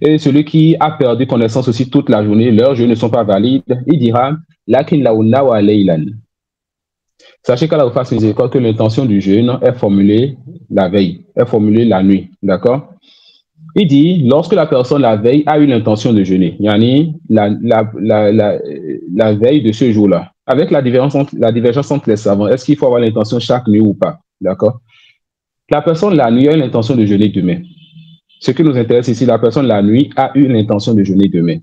et celui qui a perdu connaissance aussi toute la journée, leurs jeûnes ne sont pas valides, il dira « Lakin launa wa laylan ». Sachez qu'Allah vous fasse miséricorde que l'intention du jeûne est formulée la veille, est formulée la nuit, d'accord. Il dit, lorsque la personne la veille a eu l'intention de jeûner, yani la veille de ce jour-là, avec la divergence entre les savants, est-ce qu'il faut avoir l'intention chaque nuit ou pas? D'accord? La personne la nuit a eu l'intention de jeûner demain. Ce qui nous intéresse ici, la personne la nuit a eu l'intention de jeûner demain.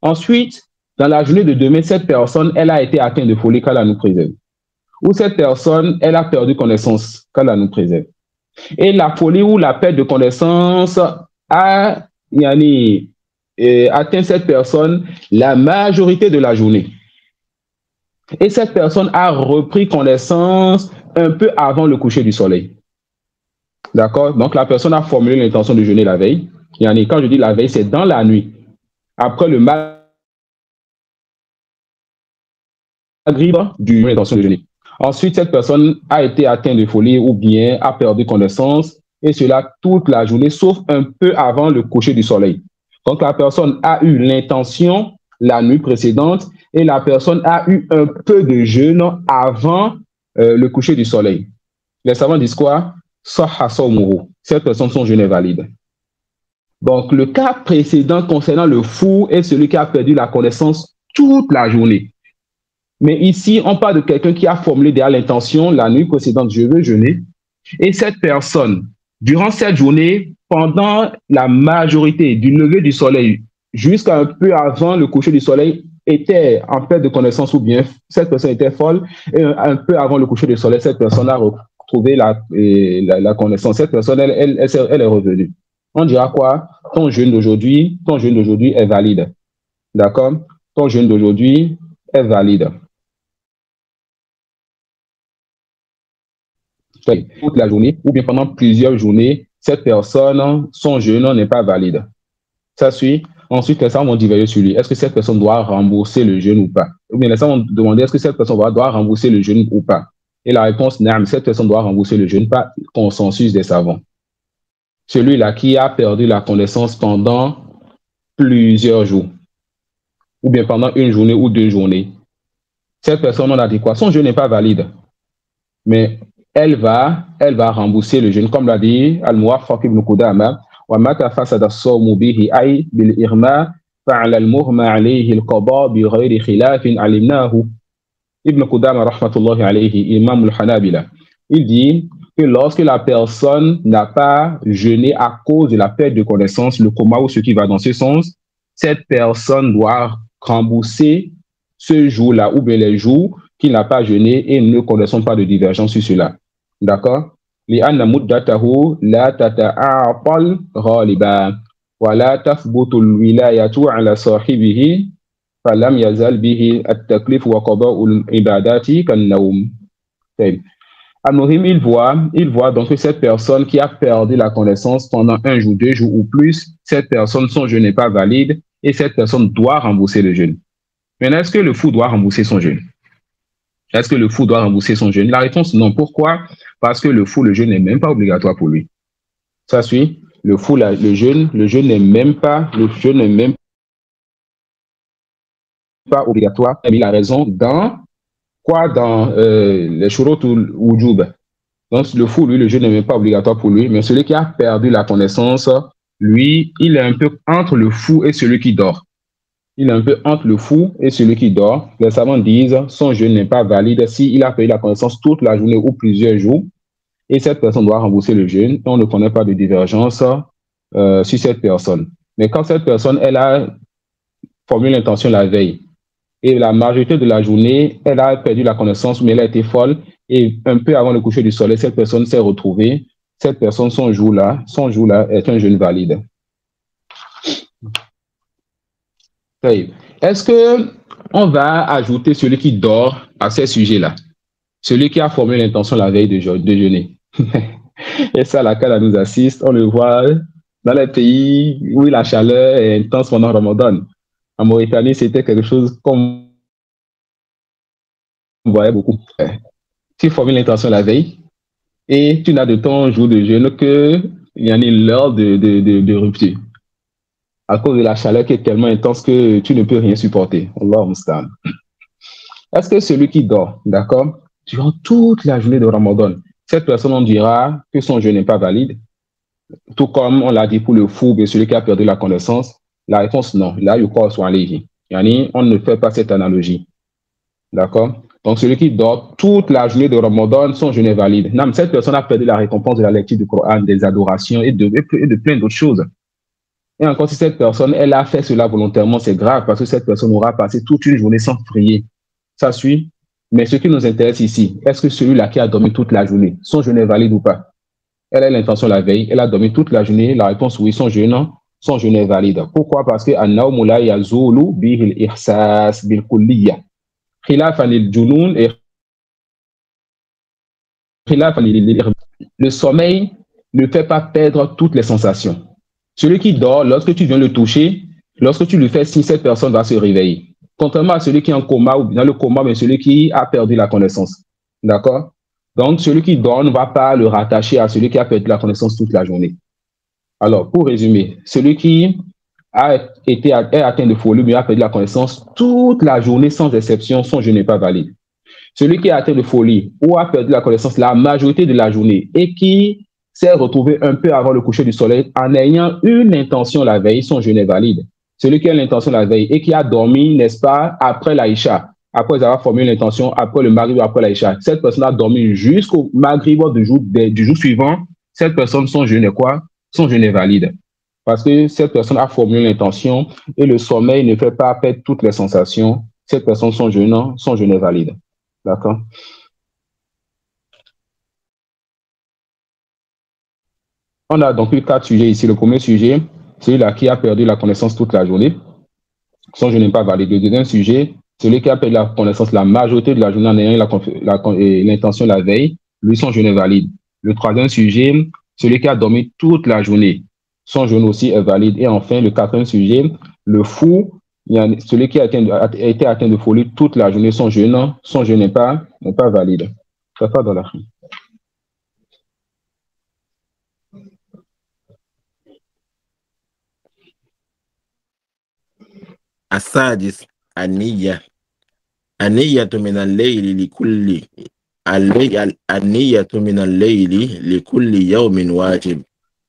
Ensuite, dans la journée de demain, cette personne, elle a été atteinte de folie, qu'Allah nous préserve. Ou cette personne, elle a perdu connaissance, qu'Allah nous préserve. Et la folie ou la perte de connaissance a atteint cette personne la majorité de la journée. Et cette personne a repris connaissance un peu avant le coucher du soleil. D'accord? Donc, la personne a formulé l'intention de jeûner la veille. Quand je dis la veille, c'est dans la nuit. Après le maghrib, l'intention de jeûner. Ensuite, cette personne a été atteinte de folie ou bien a perdu connaissance, et cela toute la journée, sauf un peu avant le coucher du soleil. Donc, la personne a eu l'intention la nuit précédente, et la personne a eu un peu de jeûne avant le coucher du soleil. Les savants disent quoi? Cette personne, son jeûne est valide. Donc, le cas précédent concernant le fou est celui qui a perdu la connaissance toute la journée. Mais ici, on parle de quelqu'un qui a formulé derrière l'intention la nuit précédente, je veux jeûner. Et cette personne, durant cette journée, pendant la majorité du lever du soleil jusqu'à un peu avant le coucher du soleil, était en perte de connaissance ou bien cette personne était folle et un peu avant le coucher du soleil, cette personne a retrouvé la connaissance. Cette personne, elle est revenue. On dira quoi? Ton jeûne d'aujourd'hui est valide. D'accord? Ton jeûne d'aujourd'hui est valide. Toute la journée ou bien pendant plusieurs journées, cette personne, son jeûne n'est pas valide. Ça suit. Ensuite, les savants vont diverger sur lui. Est-ce que cette personne doit rembourser le jeûne ou pas? Ou bien les savants vont demander est-ce que cette personne doit rembourser le jeûne ou pas? Et la réponse, non, cette personne doit rembourser le jeûne, pas consensus des savants. Celui-là qui a perdu la connaissance pendant plusieurs jours, ou bien pendant une journée ou 2 journées. Cette personne, on a dit quoi? Son jeûne n'est pas valide. Mais elle va rembourser le jeûne, comme l'a dit Al-Muwaffaq ibn Qudama. ومتى فسد الصوم به أي بالإغماء فعلى المغمى عليه القضاء بغير خلاف علمناه. Ibn Qudama rahmatullahi alayhi, imam al-Hanabila, il dit que lorsque la personne n'a pas jeûné à cause de la perte de connaissance, le coma ou ce qui va dans ce sens, cette personne doit rembourser ce jour-là ou bien les jours qu'il n'a pas jeûné et ne connaissons pas de divergence sur cela. D'accord? لأن مدته لا تتعاطل غالبا ولا تثبت الولاية على صاحبه فلم يزل به التكليف وقضاء العبادات كالنوم. Anohim, il voit donc que cette personne qui a perdu la connaissance pendant un jour, 2 jours ou plus, cette personne, son jeûne n'est pas valide et cette personne doit rembourser le jeûne. Maintenant, est-ce que le fou doit rembourser son jeûne? Est-ce que le fou doit rembourser son jeûne? La réponse, non. Pourquoi? Parce que le fou, le jeûne n'est même pas obligatoire pour lui. Ça suit. Le fou, le jeûne n'est même pas obligatoire. Mais il a raison dans quoi? Dans les shurut ou wujub. Donc, le fou, lui, le jeûne n'est même pas obligatoire pour lui. Mais celui qui a perdu la connaissance, lui, il est un peu entre le fou et celui qui dort. Il est un peu entre le fou et celui qui dort. Les savants disent son jeûne n'est pas valide s'il a perdu la connaissance toute la journée ou plusieurs jours. Et cette personne doit rembourser le jeûne. On ne connaît pas de divergence sur cette personne. Mais quand cette personne, elle a formulé l'intention la veille, et la majorité de la journée, elle a perdu la connaissance, mais elle a été folle, et un peu avant le coucher du soleil, cette personne s'est retrouvée. Cette personne, son jour-là est un jeûne valide. Est-ce qu'on va ajouter celui qui dort à ces sujets-là? Celui qui a formé l'intention la veille de jeûner. Et ça, laquelle nous assiste, on le voit dans les pays où la chaleur est intense pendant Ramadan. En Mauritanie, c'était quelque chose qu'on voyait beaucoup. Tu formes l'intention la veille et tu n'as de ton jour de jeûne qu'il y en a l'heure de rupture. À cause de la chaleur qui est tellement intense que tu ne peux rien supporter. Allah Mustaan. Est-ce que celui qui dort, d'accord, durant toute la journée de Ramadan, cette personne, on dira que son jeûne n'est pas valide, tout comme on l'a dit pour le fou et celui qui a perdu la connaissance? La réponse, non. Là, il croit soit léger. On ne fait pas cette analogie. D'accord? Donc, celui qui dort toute la journée de Ramadan, son jeûne est valide. Non, mais cette personne a perdu la récompense de la lecture du Coran, des adorations et de plein d'autres choses. Et encore, si cette personne, elle a fait cela volontairement, c'est grave parce que cette personne aura passé toute une journée sans prier. Ça suit. Mais ce qui nous intéresse ici, est-ce que celui-là qui a dormi toute la journée, son jeûne est valide ou pas? Elle a l'intention la veille, elle a dormi toute la journée. La réponse, oui, son jeûne est valide. Pourquoi? Parce que an-nawmu la yazulu bihi al-ihsas bil kulliyya. Khilafan lil-junun et khilafan lil-irb. Le sommeil ne fait pas perdre toutes les sensations. Celui qui dort, lorsque tu viens le toucher, lorsque tu lui fais signe, cette personne va se réveiller. Contrairement à celui qui est en coma ou dans le coma, mais celui qui a perdu la connaissance. D'accord? Donc, celui qui dort ne va pas le rattacher à celui qui a perdu la connaissance toute la journée. Alors, pour résumer, celui qui est atteint de folie, mais a perdu la connaissance toute la journée sans exception, son jeûne n'est pas valide. Celui qui est atteint de folie ou a perdu la connaissance la majorité de la journée et qui s'est retrouvé un peu avant le coucher du soleil en ayant une intention la veille, son jeûne est valide. Celui qui a l'intention la veille et qui a dormi, n'est-ce pas, après l'Aïcha, après avoir formulé l'intention, après le Maghrib, après l'Aïcha, cette personne a dormi jusqu'au Maghrib du jour suivant, cette personne, son jeûne est quoi? Son jeûne est valide. Parce que cette personne a formulé l'intention et le sommeil ne fait pas perdre toutes les sensations. Cette personne, son jeûne est valide. D'accord? On a donc eu 4 sujets ici. Le premier sujet, celui-là qui a perdu la connaissance toute la journée. Son jeûne n'est pas valide. Le deuxième sujet, celui qui a perdu la connaissance la majorité de la journée en ayant l'intention la veille, lui, son jeûne est valide. Le troisième sujet, celui qui a dormi toute la journée, son jeûne aussi est valide. Et enfin, le quatrième sujet, le fou, celui qui a été atteint de folie toute la journée, son jeûne n'est pas valide. Ça pas dans la fin. السادس النية من الليل لكل يوم واجب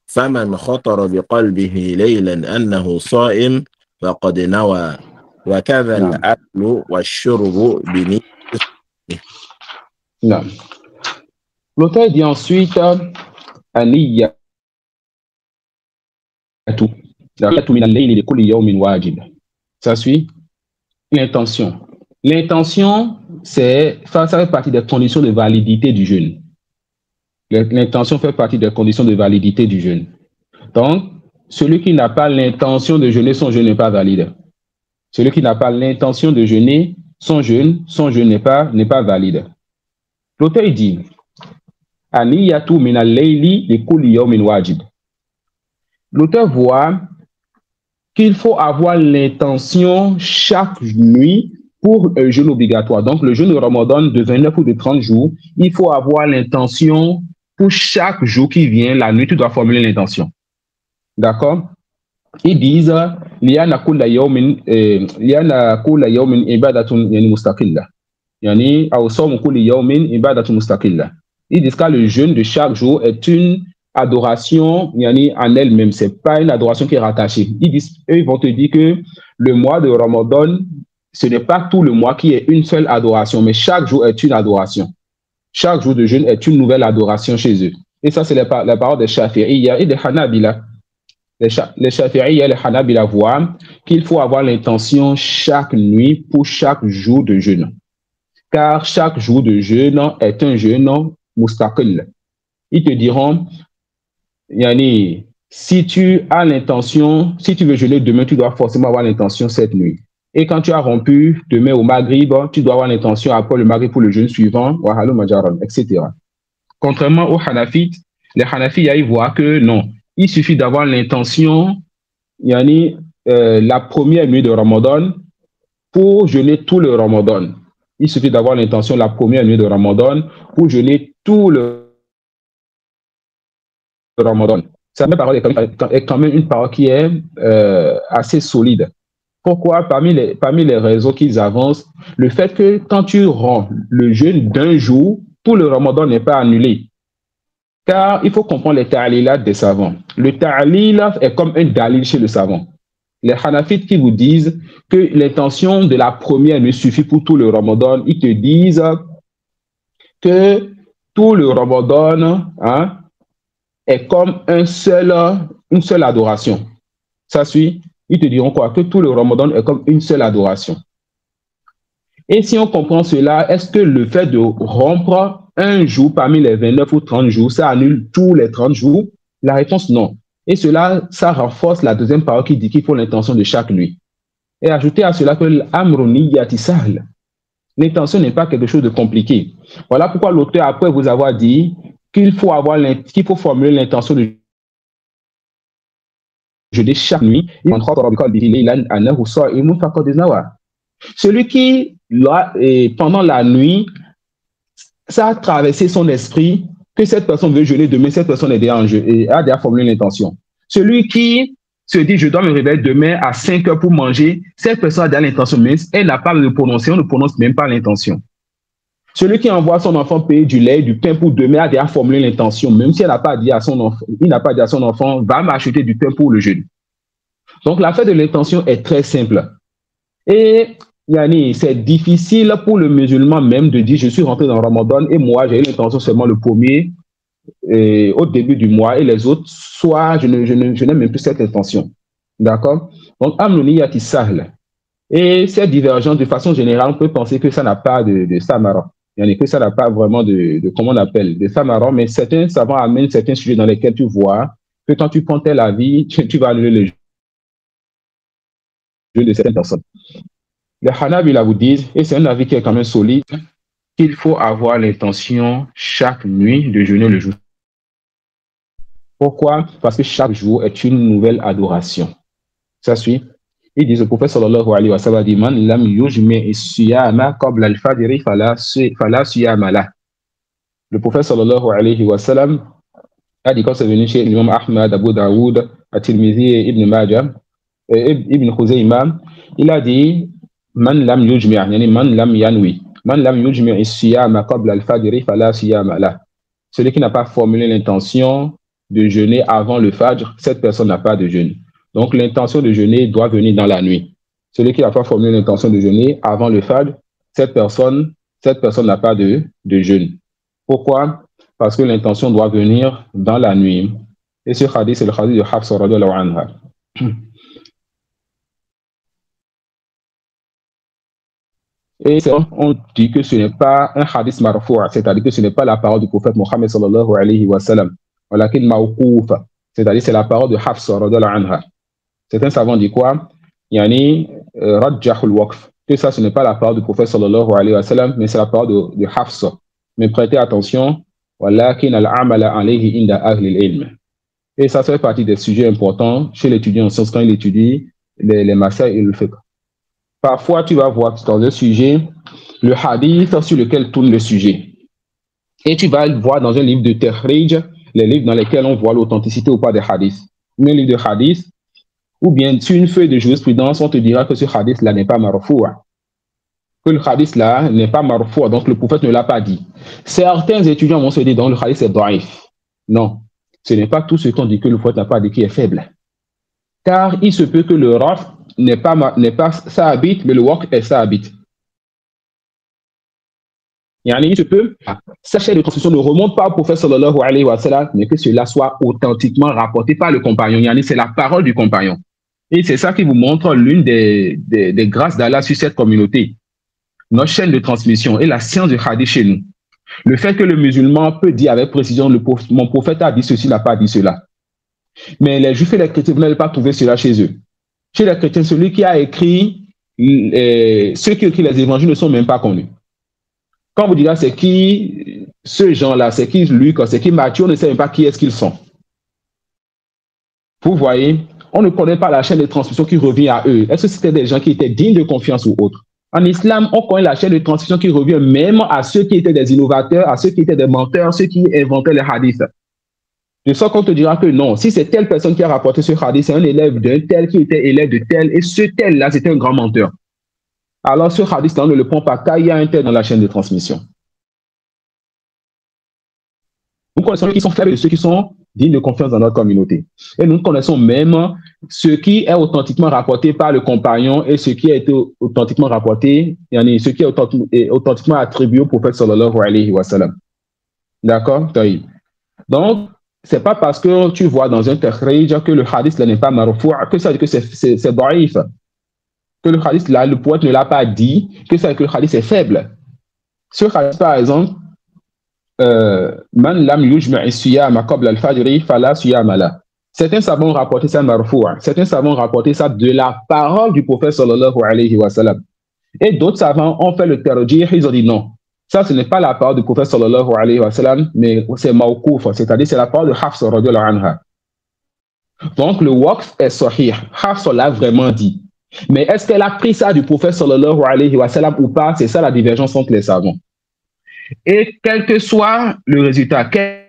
فمن خطر بقلبه ليلا أنه صائم فقد نوى وكذا الأكل والشرب بنية. Non. L'auteur dit ensuite النية من الليل لكل يوم واجب. Ça suit? L'intention. L'intention, ça fait partie des conditions de validité du jeûne. L'intention fait partie des conditions de validité du jeûne. Donc, celui qui n'a pas l'intention de jeûner, son jeûne n'est pas valide. Celui qui n'a pas l'intention de jeûner, son jeûne n'est pas valide. L'auteur dit Aniyatu min al-layli li kulli yawmin wajib. L'auteur voit qu'il faut avoir l'intention chaque nuit pour un jeûne obligatoire. Donc, le jeûne de Ramadan de 29 ou de 30 jours, il faut avoir l'intention pour chaque jour qui vient, la nuit, tu dois formuler l'intention. D'accord? Ils disent لأن كل يوم عبادة يعني مستقلة يعني أو صوم كل يوم عبادة مستقلة. Ils disent que le jeûne de chaque jour est une adoration yani, en elle-même, c'est pas une adoration qui est rattachée. Ils vont te dire que le mois de Ramadan, ce n'est pas tout le mois qui est une seule adoration, mais chaque jour est une adoration. Chaque jour de jeûne est une nouvelle adoration chez eux. Et ça, c'est la parole des Shafi'iyya et des Hanabila. Les Shafi'iyya et les Hanabila voient qu'il faut avoir l'intention chaque nuit pour chaque jour de jeûne. Car chaque jour de jeûne est un jeûne mustaqil. Ils te diront, yani, si tu as l'intention, si tu veux jeûner demain, tu dois forcément avoir l'intention cette nuit. Et quand tu as rompu demain au Maghrib, tu dois avoir l'intention après le Maghrib pour le jeûne suivant, etc. Contrairement aux Hanafites, les Hanafites, ils voient que non, il suffit d'avoir l'intention, yani, la première nuit de Ramadan pour jeûner tout le Ramadan. Il suffit d'avoir l'intention la première nuit de Ramadan pour jeûner tout le Ramadan. Cette parole est quand même une parole qui est assez solide. Pourquoi? Parmi les raisons qu'ils avancent, le fait que quand tu rends le jeûne d'un jour, tout le Ramadan n'est pas annulé. Car il faut comprendre les ta'lilat des savants. Le ta'lil est comme un dalil chez le savant. Les Hanafites qui vous disent que l'intention de la première nuit suffit pour tout le Ramadan, ils te disent que tout le Ramadan est comme une seule adoration. Ça suit? Ils te diront quoi? Que tout le Ramadan est comme une seule adoration. Et si on comprend cela, est-ce que le fait de rompre un jour parmi les 29 ou 30 jours, ça annule tous les 30 jours? La réponse, non. Et cela, ça renforce la deuxième parole qui dit qu'il faut l'intention de chaque nuit. Et ajouter à cela que l'amroni yatisal. L'intention n'est pas quelque chose de compliqué. Voilà pourquoi l'auteur, après vous avoir dit qu'il faut formuler l'intention de jeûner chaque nuit, celui qui, pendant la nuit, ça a traversé son esprit que cette personne veut jeûner demain, cette personne est déjà en jeu et a déjà formulé l'intention. Celui qui se dit, je dois me réveiller demain à 5 heures pour manger, cette personne a déjà l'intention, mais elle n'a pas le prononcé, on ne prononce même pas l'intention. Celui qui envoie son enfant payer du lait, du pain pour demain a déjà formulé l'intention, même si il n'a pas dit à son enfant, va m'acheter du pain pour le jeûne. Donc, l'affaire de l'intention est très simple. Et yani, c'est difficile pour le musulman même de dire, je suis rentré dans Ramadan et moi, j'ai eu l'intention seulement le premier au début du mois et les autres, soit je n'ai même plus cette intention. D'accord? Donc, amnuniyati sahl. Et cette divergence, de façon générale, on peut penser que ça n'a pas de samara. Que ça n'a pas vraiment de comment on appelle, de samara, mais certains savants amènent certains sujets dans lesquels tu vois que quand tu prends tel avis, tu vas annuler le jeu de certaines personnes. Les Hanabila vous disent, et c'est un avis qui est quand même solide, qu'il faut avoir l'intention chaque nuit de jeûner le jour. Pourquoi? Parce que chaque jour est une nouvelle adoration. Ça suit? Ils disent, le prophète sallallahu alayhi wa sallam dit, man lam yujmi' as-siyama qabla al-fajr fala siyama lah. Le prophète sallallahu alayhi wa sallam a dit, quand c'est venu chez l'imam Ahmad, Abu Daoud, At-Tirmidhi et Ibn Majah, Ibn Khuzayma, il a dit, man lam yujmi', yani man lam yanwi, man lam yujmi' as-siyama qabla al-fajr fala siyama lah. Celui qui n'a pas formulé l'intention de jeûner avant le fajr, cette personne n'a pas de jeûne. Donc, l'intention de jeûner doit venir dans la nuit. Celui qui n'a pas formulé l'intention de jeûner avant le fajr, cette personne n'a pas de jeûne. Pourquoi? Parce que l'intention doit venir dans la nuit. Et ce hadith, c'est le hadith de Hafsa radhiyallahu anha. Et on dit que ce n'est pas un hadith marfoua, c'est-à-dire que ce n'est pas la parole du prophète Mohammed sallallahu alayhi wa sallam, walakin mawqouf, c'est-à-dire c'est la parole de Hafsa radhiyallahu anha. Certains savants disent quoi? Yani rajjahul waqf, que ça ce n'est pas la parole du prophète sallallahu alayhi wa sallam, mais c'est la parole de Hafsa. Mais prêtez attention, walakin al-amala alayhi inda ahli al-ilm. Et ça fait partie des sujets importants chez l'étudiant en sciences quand il étudie les masail et le fiqh. Parfois, tu vas voir dans un sujet le hadith sur lequel tourne le sujet. Et tu vas le voir dans un livre de Tahrij, les livres dans lesquels on voit l'authenticité ou pas des hadiths. Un livre de hadith, ou bien sur une feuille de jurisprudence, on te dira que ce hadith-là n'est pas marfoua. Que le hadith-là n'est pas marfoua, donc le prophète ne l'a pas dit. Certains étudiants vont se dire, donc le hadith est daif. Non, ce n'est pas tout ce qu'on dit que le prophète n'a pas dit qui est faible. Car il se peut que le raf n'est pas sahabite, mais le waqf est sahabite. Il se peut, sa chaîne de transmission ne remonte pas au prophète sallallahu alayhi wa sallam, mais que cela soit authentiquement rapporté par le compagnon. C'est la parole du compagnon. Et c'est ça qui vous montre l'une des grâces d'Allah sur cette communauté. Notre chaîne de transmission et la science du hadith chez nous. Le fait que le musulman peut dire avec précision, mon prophète a dit ceci, n'a pas dit cela. Mais les juifs et les chrétiens, vous n'allez pas trouver cela chez eux. Chez les chrétiens, celui qui a écrit, ceux qui écrivent les évangiles ne sont même pas connus. Quand vous direz c'est qui ce gens-là, c'est qui Luc, c'est qui Matthieu, on ne sait même pas qui est-ce qu'ils sont. Vous voyez, on ne connaît pas la chaîne de transmission qui revient à eux. Est-ce que c'était des gens qui étaient dignes de confiance ou autres? En islam, on connaît la chaîne de transmission qui revient même à ceux qui étaient des innovateurs, à ceux qui étaient des menteurs, ceux qui inventaient les hadiths. De sorte qu'on te dira que non, si c'est telle personne qui a rapporté ce hadith, c'est un élève d'un tel qui était élève de tel, et ce tel-là, c'était un grand menteur. Alors ce hadith-là, on ne le prend pas car il y a un tel dans la chaîne de transmission. Nous connaissons ceux qui sont faibles et ceux qui sont dignes de confiance dans notre communauté. Et nous connaissons même ce qui est authentiquement rapporté par le compagnon et ce qui a été authentiquement rapporté, ce qui est authentiquement attribué au prophète sallallahu alayhi wa sallam. D'accord? Donc, c'est pas parce que tu vois dans un tahrij que le hadith là n'est pas marfou' que ça veut dire que c'est daif. Que le hadith là, le poète ne l'a pas dit, que ça veut dire que le hadith est faible. Ce hadith, par exemple, Man lam yujma'i siyama qabla al-fajri fala siyama la. Certains savants ont rapporté ça marfou', certains savants ont rapporté ça de la parole du prophète sallallahu alayhi wa sallam. Et d'autres savants ont fait le tarjih, ils ont dit non. Ça, ce n'est pas la parole du prophète sallallahu alayhi wa sallam, mais c'est mawqouf, c'est-à-dire c'est la parole de Hafsa radhiyallahu anha. Donc le waqf est sahih. Hafsa l'a vraiment dit. Mais est-ce qu'elle a pris ça du prophète sallallahu alayhi wa sallam ou pas? C'est ça la divergence entre les savants. Et quel que soit le résultat, qu'elle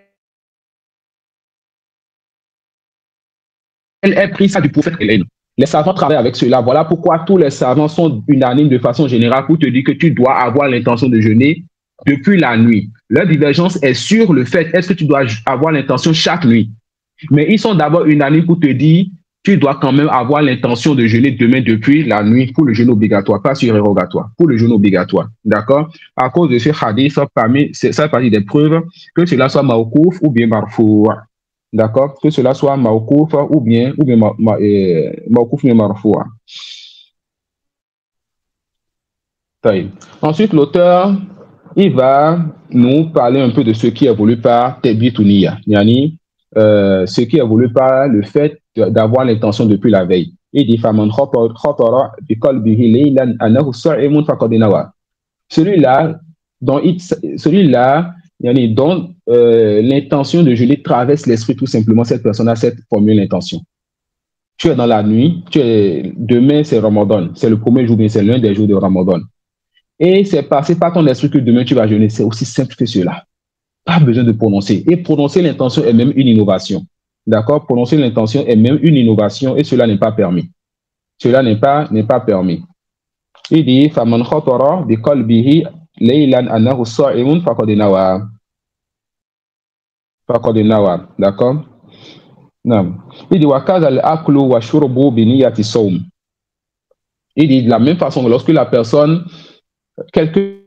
ait pris ça du prophète, les savants travaillent avec cela. Voilà pourquoi tous les savants sont unanimes de façon générale pour te dire que tu dois avoir l'intention de jeûner depuis la nuit. Leur divergence est sur le fait, est-ce que tu dois avoir l'intention chaque nuit? Mais ils sont d'abord unanimes pour te dire, tu dois quand même avoir l'intention de jeûner demain depuis la nuit pour le jeûne obligatoire, pas surérogatoire, pour le jeûne obligatoire. D'accord? À cause de ce hadith, ça fait partie des preuves que cela soit mawqouf ou bien marfou'. D'accord? Que cela soit mawqouf ou bien mawqouf mais marfou'. Ensuite, l'auteur, il va nous parler un peu de ce qui est voulu par Tebit ou Niya. Ce qui est voulu par le fait d'avoir l'intention depuis la veille. Il dit celui-là dont l'intention de jeûner traverse l'esprit tout simplement, cette personne a cette formule l'intention. Tu es dans la nuit, demain c'est Ramadan, c'est le premier jour, c'est l'un des jours de Ramadan. Et c'est passé par ton esprit que demain tu vas jeûner, c'est aussi simple que cela. Pas besoin de prononcer. Et prononcer l'intention est même une innovation. D'accord? Prononcer l'intention est même une innovation et cela n'est pas permis. Cela n'est pas permis. Il dit فَمَنْ خَطَرَ بِقَلْبِهِ لَيْلًا أَنَّهُ صَائِمٌ فَقَدْ نَوَى. D'accord? Non. Il dit وَكَذَا الْأَكْلُ وَالشُّرْبُ بِنِيَّةِ الصَّوْمِ. Il dit de la même façon que lorsque la personne, quelques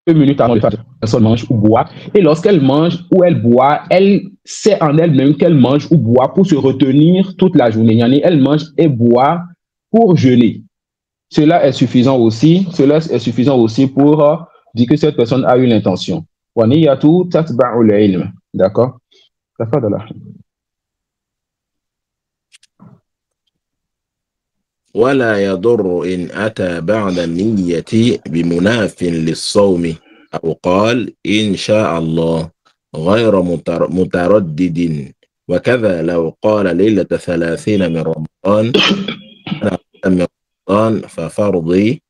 minutes avant le fajr, la personne mange ou boit, et lorsqu'elle mange ou elle boit, elle sait en elle-même qu'elle mange ou boit pour se retenir toute la journée. Elle mange et boit pour jeûner. cela est suffisant aussi. Cela est suffisant aussi pour dire que cette personne a eu l'intention. D'accord? ولا يضر إن أتى بعد النية بمناف للصوم أو قال إن شاء الله غير متردد، وكذا لو قال ليلة 30 من رمضان من رمضان ففرضي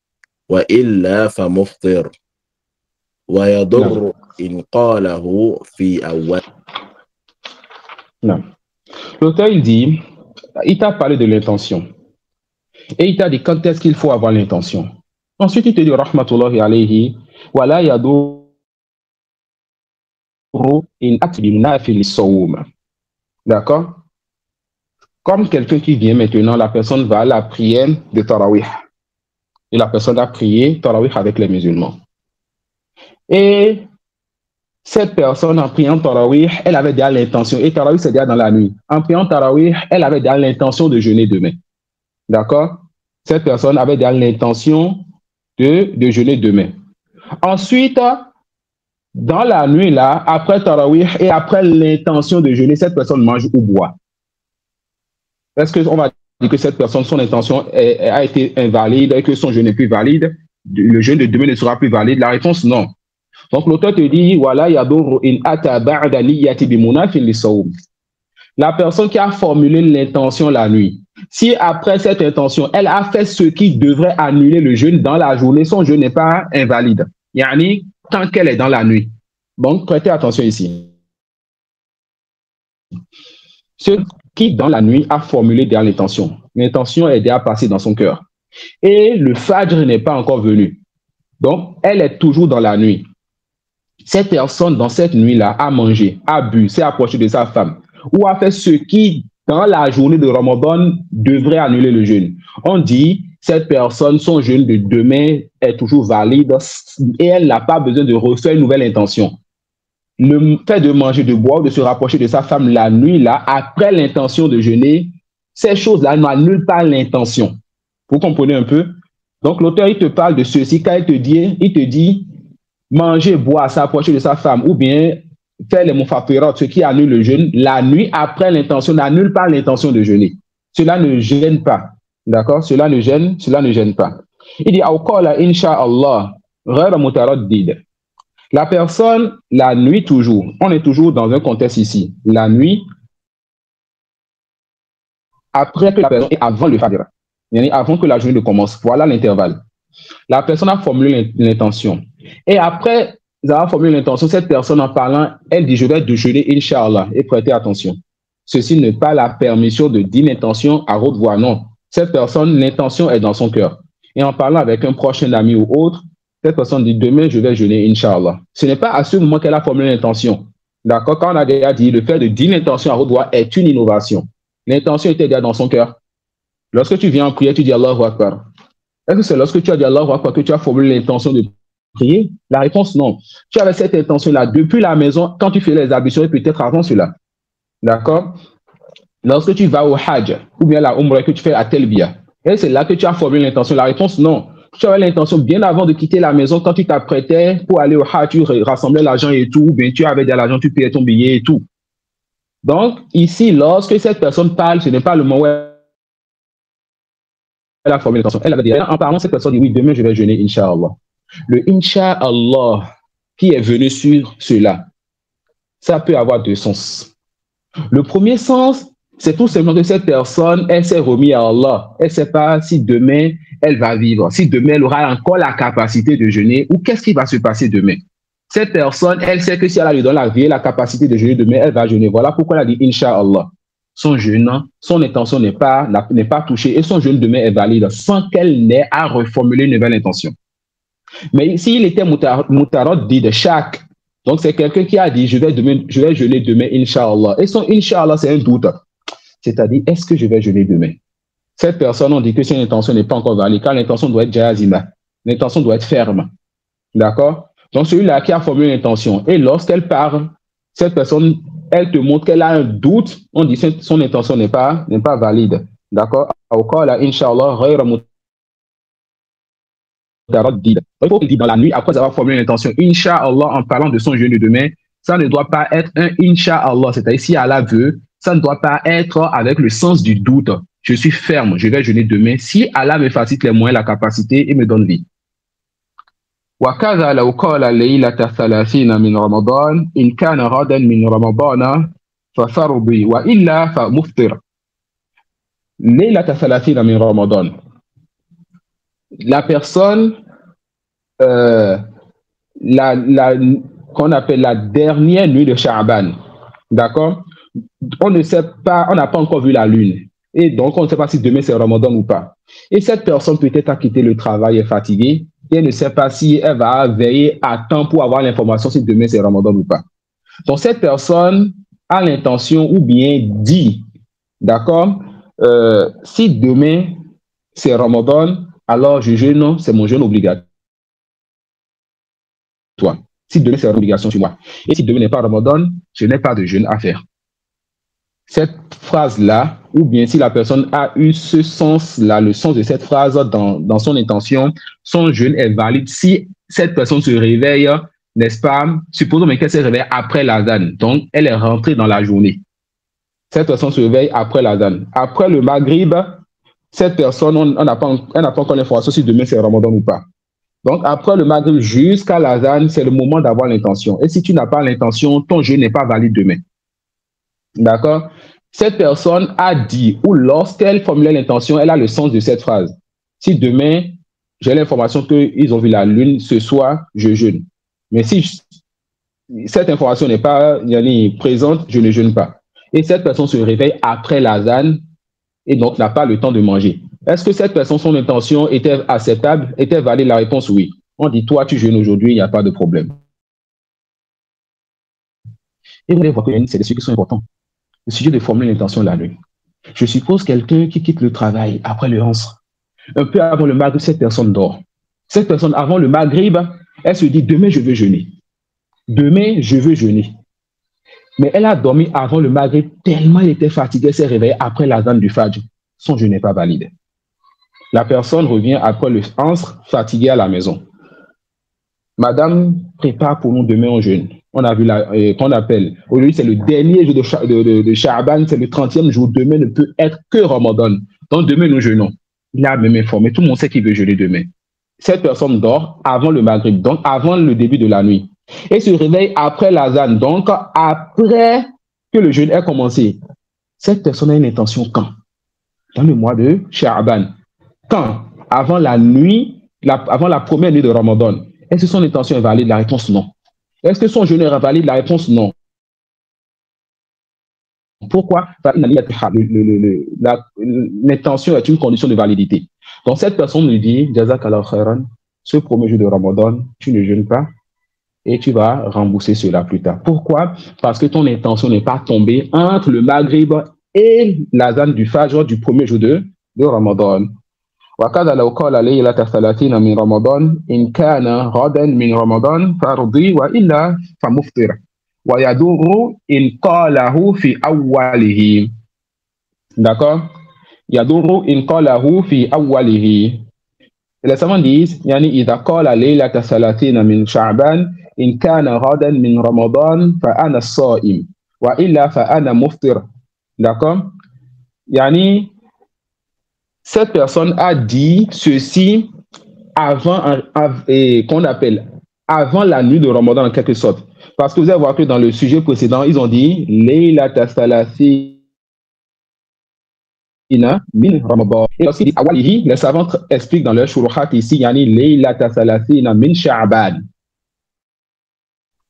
وإلا فمفطر، ويضر إن قاله في أول. Non. L'auteur, il dit, il t'a parlé de l'intention. Et il t'a dit quand est-ce qu'il faut avoir l'intention. Ensuite, il te dit, rahmatullahi alayhi, wala yadurru in atbimna fil sawm. D'accord? Comme quelqu'un qui vient maintenant, la personne va à la prière de Tarawih. Et la personne a prié Tarawih avec les musulmans. Et cette personne, en priant Tarawih, elle avait déjà l'intention, et Tarawih c'est déjà dans la nuit. En priant Tarawih, elle avait déjà l'intention de jeûner demain. D'accord? Cette personne avait déjà l'intention de jeûner demain. Ensuite, dans la nuit, là, après Tarawih et après l'intention de jeûner, cette personne mange ou boit. Est-ce qu'on va dire que cette personne, son intention a été invalide et que son jeûne n'est plus valide? Le jeûne de demain ne sera plus valide? La réponse, non. Donc, l'auteur te dit, voilà, yadour in ata ba'da niyyati bi munafin li sawm. La personne qui a formulé l'intention la nuit, si après cette intention, elle a fait ce qui devrait annuler le jeûne dans la journée, son jeûne n'est pas invalide. Yani, tant qu'elle est dans la nuit. Donc, prêtez attention ici. Ce qui, dans la nuit, a formulé déjà l'intention. L'intention est déjà passée dans son cœur. Et le fajr n'est pas encore venu. Donc, elle est toujours dans la nuit. Cette personne, dans cette nuit-là, a mangé, a bu, s'est approché de sa femme, ou a fait ce qui, dans la journée de Ramadan, devrait annuler le jeûne. On dit, cette personne, son jeûne de demain est toujours valide et elle n'a pas besoin de refaire une nouvelle intention. Le fait de manger, de boire, de se rapprocher de sa femme la nuit, là, après l'intention de jeûner, ces choses-là n'annulent pas l'intention. Vous comprenez un peu? Donc, l'auteur, il te parle de ceci quand il te dit manger, boire, s'approcher de sa femme ou bien faire les mufafirat, ce qui annule le jeûne, la nuit après l'intention n'annule pas l'intention de jeûner. Cela ne gêne pas. D'accord? Cela ne gêne pas. Il dit, Inch'Allah, ghayra mutaraddid. La personne, la nuit toujours, on est toujours dans un contexte ici. La nuit, après que la personne, et avant le fajr, avant que la journée ne commence, voilà l'intervalle. La personne a formulé l'intention. Et après avoir formulé l'intention, cette personne en parlant, elle dit, je vais jeûner, Inch'Allah, et prêtez attention. Ceci n'est pas la permission de dire l'intention à haute voix, non. Cette personne, l'intention est dans son cœur. Et en parlant avec un proche, un ami ou autre, cette personne dit, demain, je vais jeûner, Inch'Allah. Ce n'est pas à ce moment qu'elle a formulé l'intention. D'accord? Quand on a déjà dit, le fait de dire l'intention à haute voix est une innovation. L'intention était déjà dans son cœur. Lorsque tu viens en prière, tu dis Allahu Akbar. Est-ce que c'est lorsque tu as dit Allahu Akbar que tu as formulé l'intention de prier? La réponse, non. Tu avais cette intention-là depuis la maison, quand tu fais les ablutions et peut-être avant cela. D'accord? Lorsque tu vas au Hajj, ou bien la Umrah que tu fais à Telbiya, et c'est là que tu as formulé l'intention. La réponse, non. Tu avais l'intention bien avant de quitter la maison, quand tu t'apprêtais pour aller au Hajj, tu rassemblais l'argent et tout, ou bien tu avais de l'argent, tu payais ton billet et tout. Donc, ici, lorsque cette personne parle, ce n'est pas le moment où elle a formulé l'intention. Elle avait dit, en parlant, cette personne dit, oui, demain, je vais jeûner, Inch'Allah. Le Inch'Allah qui est venu sur cela, ça peut avoir deux sens. Le premier sens, c'est tout simplement que cette personne, elle s'est remise à Allah. Elle ne sait pas si demain, elle va vivre, si demain, elle aura encore la capacité de jeûner ou qu'est-ce qui va se passer demain. Cette personne, elle sait que si elle a lui donne la vie et la capacité de jeûner demain, elle va jeûner. Voilà pourquoi elle a dit Inch'Allah. Son jeûne, son intention n'est pas touchée et son jeûne demain est valide sans qu'elle n'ait à reformuler une nouvelle intention. Mais s'il était mutarad dit de chaque, donc c'est quelqu'un qui a dit je vais jeûner demain, Inch'Allah. Et son Inch'Allah, c'est un doute. C'est-à-dire, est-ce que je vais jeûner demain? Cette personne, on dit que son intention n'est pas encore valide, car l'intention doit être jazima. L'intention doit être ferme. D'accord? Donc, celui-là qui a formulé l'intention, et lorsqu'elle parle, cette personne, elle te montre qu'elle a un doute, on dit que son intention n'est pas valide. D'accord? Inch'Allah, mutaraddid. Il faut dire dans la nuit, après avoir formulé l'intention, Inch'Allah, en parlant de son jeûne de demain, ça ne doit pas être un Inch'Allah, c'est-à-dire si Allah veut, ça ne doit pas être avec le sens du doute. Je suis ferme, je vais jeûner demain. Si Allah me facilite les moyens, la capacité et me donne vie. وكذا لو قال ليلة 30 من رمضان إن كان غدا من رمضان ففرضي وإلا فمفطر. ليلة 30 من رمضان. La personne, qu'on appelle la dernière nuit de Sha'ban, d'accord? On ne sait pas, on n'a pas encore vu la lune. Et donc, on ne sait pas si demain c'est Ramadan ou pas. Et cette personne peut-être a quitté le travail, est fatiguée, et elle ne sait pas si elle va veiller à temps pour avoir l'information si demain c'est Ramadan ou pas. Donc, cette personne a l'intention ou bien dit, d'accord, si demain c'est Ramadan, alors je jeûne, c'est mon jeûne obligatoire. Si demain c'est une obligation sur moi. Et si demain n'est pas Ramadan, je n'ai pas de jeûne à faire. Cette phrase-là, ou bien si la personne a eu ce sens-là, le sens de cette phrase dans son intention, son jeûne est valide. Si cette personne se réveille, n'est-ce pas, supposons qu'elle se réveille après l'adhan, donc elle est rentrée dans la journée. Cette personne se réveille après l'adhan. Après le maghrib, cette personne, elle n'a pas encore l'information si demain c'est Ramadan ou pas. Donc après le maghrib jusqu'à l'adhan, c'est le moment d'avoir l'intention. Et si tu n'as pas l'intention, ton jeûne n'est pas valide demain. D'accord? Cette personne a dit, ou lorsqu'elle formulait l'intention, elle a le sens de cette phrase. Si demain, j'ai l'information qu'ils ont vu la lune, ce soir, je jeûne. Mais si cette information n'est pas présente, je ne jeûne pas. Et cette personne se réveille après l'azan et donc n'a pas le temps de manger. Est-ce que cette personne, son intention était acceptable, était valide? La réponse, oui. On dit, toi, tu jeûnes aujourd'hui, il n'y a pas de problème. Et vous allez voir que c'est des sujets qui sont importants. Le sujet de formuler l'intention la nuit. Je suppose quelqu'un qui quitte le travail après le 11, un peu avant le maghrib, cette personne dort. Cette personne, avant le maghrib, elle se dit, demain, je veux jeûner. Demain, je veux jeûner. Mais elle a dormi avant le maghrib tellement elle était fatiguée, elle s'est réveillée après l'azan du fajr. Son jeûne n'est pas valide. La personne revient après le 11, fatiguée à la maison. Madame, prépare pour nous demain au jeûne. On a vu qu'on appelle. Aujourd'hui, c'est le dernier jour de Sha'ban, c'est le 30e jour. Demain ne peut être que Ramadan. Donc, demain, nous jeûnons. Il a même informé. Tout le monde sait qu'il veut jeûner demain. Cette personne dort avant le maghrib, donc avant le début de la nuit. Et se réveille après l'azan, donc après que le jeûne ait commencé. Cette personne a une intention quand? Dans le mois de Sha'ban. Quand? Avant la nuit, avant la première nuit de Ramadan. Est-ce que son intention est valide? La réponse non. Est-ce que son jeûne est valide? La réponse non. Pourquoi? L'intention est une condition de validité. Donc cette personne lui dit, Jazakallah khairan, ce premier jour de Ramadan, tu ne jeûnes pas et tu vas rembourser cela plus tard. Pourquoi? Parce que ton intention n'est pas tombée entre le maghrib et l'azan du fajr du premier jour de Ramadan. وكذا لو قال ليلة 30 من رمضان إن كان غدا من رمضان فرضي وإلا فمفطر ويدور إن قاله في أوله. D'accord? يدور إن قاله في أوله. Les savants disent يعني إذا قال ليلة 30 من شعبان إن كان غدا من رمضان فأنا الصائم وإلا فأنا مفطر. D'accord? يعني cette personne a dit ceci avant, qu'on appelle avant la nuit de Ramadan en quelque sorte. Parce que vous allez voir que dans le sujet précédent, ils ont dit Laylat Salasina min Ramadan. Et lorsqu'ils disent Awalihi, les savants expliquent dans leur shuruhat ici, yani Laylat Salasina min Sha'ban.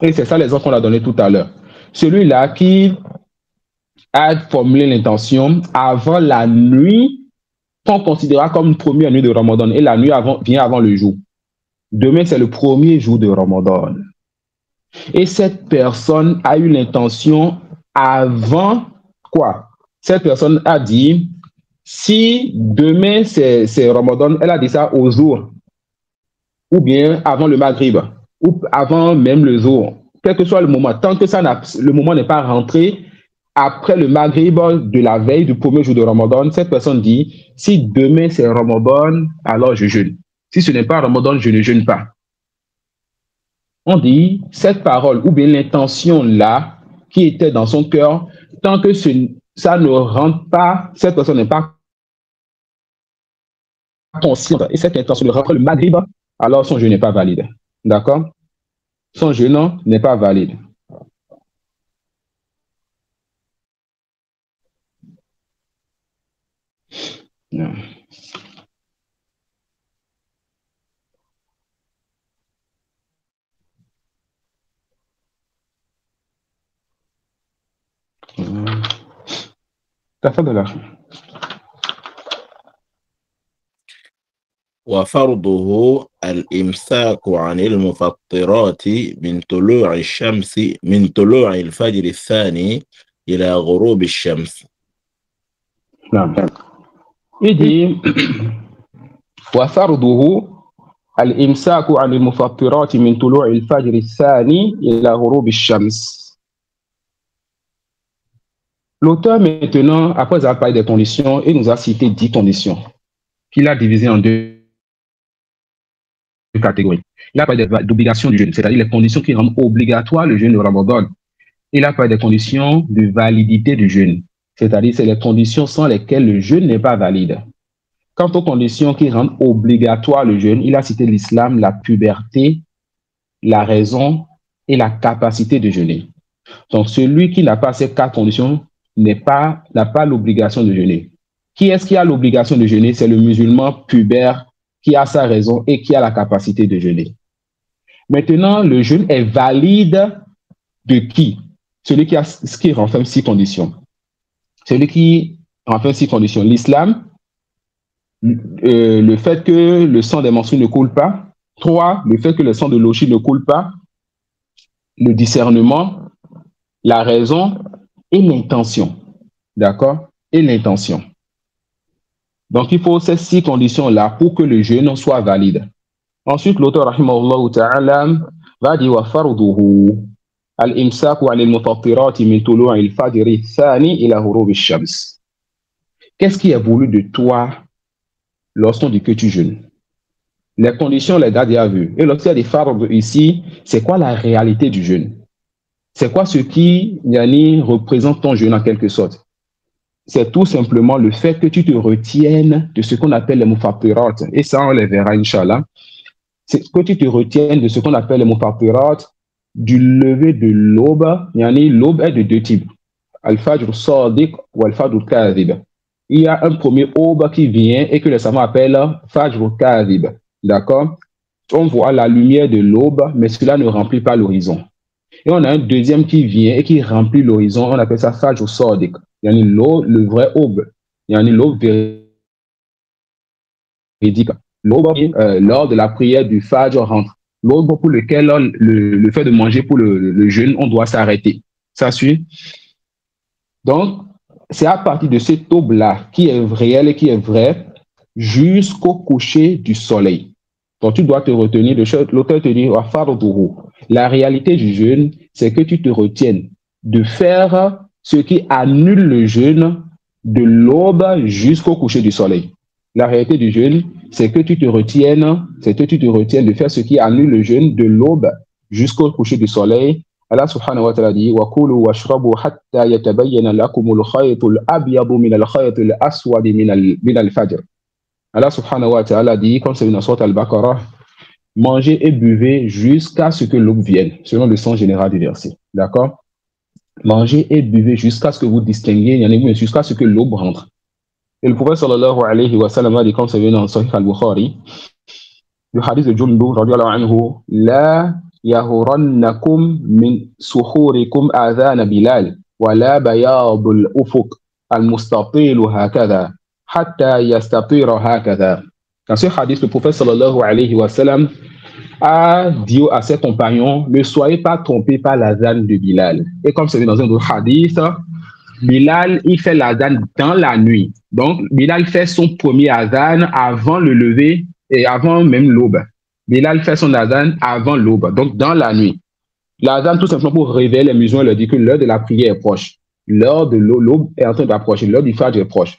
Et c'est ça l'exemple qu'on a donné tout à l'heure. Celui-là qui a formulé l'intention avant la nuit qu'on considérera comme une première nuit de Ramadan et la nuit vient avant le jour. Demain, c'est le premier jour de Ramadan. Et cette personne a eu l'intention avant quoi? Cette personne a dit, si demain c'est Ramadan, elle a dit ça au jour, ou bien avant le maghrib, ou avant même le jour, quel que soit le moment, tant que le moment n'est pas rentré, après le maghrib de la veille du premier jour de Ramadan, cette personne dit, si demain c'est Ramadan, alors je jeûne. Si ce n'est pas Ramadan, je ne jeûne pas. On dit cette parole ou bien l'intention là qui était dans son cœur, tant que ça ne rentre pas, cette personne n'est pas consciente et cette intention ne rentre le maghrib, alors son jeûne n'est pas valide. D'accord? Son jeûne n'est pas valide. Non. تفضل أخي. وفرضه الإمساك عن المفطرات من طلوع الشمس من طلوع الفجر الثاني إلى غروب الشمس. نعم. إذن وفرضه الإمساك عن المفطرات من طلوع الفجر الثاني إلى غروب الشمس. L'auteur maintenant, après avoir parlé des conditions, il nous a cité 10 conditions qu'il a divisées en deux catégories. Il a parlé d'obligations du jeûne, c'est-à-dire les conditions qui rendent obligatoire le jeûne de Ramadan. Il a parlé des conditions de validité du jeûne, c'est-à-dire c'est les conditions sans lesquelles le jeûne n'est pas valide. Quant aux conditions qui rendent obligatoire le jeûne, il a cité l'islam, la puberté, la raison et la capacité de jeûner. Donc celui qui n'a pas ces 4 conditions n'a pas l'obligation de jeûner. Qui est-ce qui a l'obligation de jeûner? C'est le musulman pubère qui a sa raison et qui a la capacité de jeûner. Maintenant, le jeûne est valide de qui? Celui qui renferme 6 conditions. Celui qui renferme 6 conditions. L'islam, le fait que le sang des menstrues ne coule pas. 3, le fait que le sang de l'oshi ne coule pas. Le discernement, la raison et l'intention. D'accord? Et l'intention. Donc, il faut ces 6 conditions-là pour que le jeûne soit valide. Ensuite, l'auteur, rahimahullah ta'ala, va dire wa farduhu al-imsaku anil mufattirati min tulu'i al-fajri thani ila ghurub ash-shams. Qu'est-ce qui est voulu de toi lorsqu'on dit que tu jeûnes? Les conditions, les gars, déjà vues. Et lorsqu'il y a des fards ici, c'est quoi la réalité du jeûne? C'est quoi ce qui, yani, représente ton jeûne en quelque sorte? C'est tout simplement le fait que tu te retiennes de ce qu'on appelle les mufattirat. Et ça, on les verra, Inch'Allah. C'est que tu te retiennes de ce qu'on appelle les mufattirat du lever de l'aube. Yani, l'aube est de 2 types. Al-Fajr Sadiq ou Al-Fajr Kadhib. Il y a un premier aube qui vient et que les savants appellent Fajr Kadhib. D'accord? On voit la lumière de l'aube, mais cela ne remplit pas l'horizon. Et on a un deuxième qui vient et qui remplit l'horizon. On appelle ça Fajr Sadiq. Il y a le vrai aube. Il y a l'aube véridique. L'aube, lors de la prière du Fajr rentre. L'aube pour lequel le fait de manger pour le jeûne, on doit s'arrêter. Ça suit? Donc, c'est à partir de cette aube-là qui est réelle et qui est vraie jusqu'au coucher du soleil. Donc, tu dois te retenir de choses. L'auteur te dit, la réalité du jeûne, c'est que tu te retiennes de faire ce qui annule le jeûne de l'aube jusqu'au coucher du soleil. La réalité du jeûne, c'est que tu te retiennes de faire ce qui annule le jeûne de l'aube jusqu'au coucher du soleil. Allah subhanahu wa ta'ala dit wa kulu washrabu hatta yatabayyana lakum al-khayt al-abyad min al-khayt al-aswad min al-fajr. Allah subhanahu wa ta'ala dit, comme c'est une sorte al-Baqarah, mangez et buvez jusqu'à ce que l'aube vienne, selon le sens général du verset. D'accord? Mangez et buvez jusqu'à ce que vous distinguiez, jusqu'à ce que l'aube rentre. Et le prophète sallallahu alayhi wa sallam a dit, comme c'est venu dans Sahih al-Bukhari, le hadith de Jundub radiyallahu anhu, la yahurannakum min suhurikum adhan Bilal, wa la bayadul ufuq al-mustatilu hakadha. Dans ce hadith, le prophète sallallahu alayhi wa sallam a dit à ses compagnons, ne soyez pas trompés par l'adhan de Bilal. Et comme c'est dans un autre hadith, Bilal, il fait l'adhan dans la nuit. Donc, Bilal fait son premier adhan avant le lever et avant même l'aube. Bilal fait son adhan avant l'aube, donc dans la nuit. L'adhan, tout simplement pour réveiller les musulmans, leur dit que l'heure de la prière est proche. L'heure de l'aube est en train d'approcher, l'heure du fajr est proche.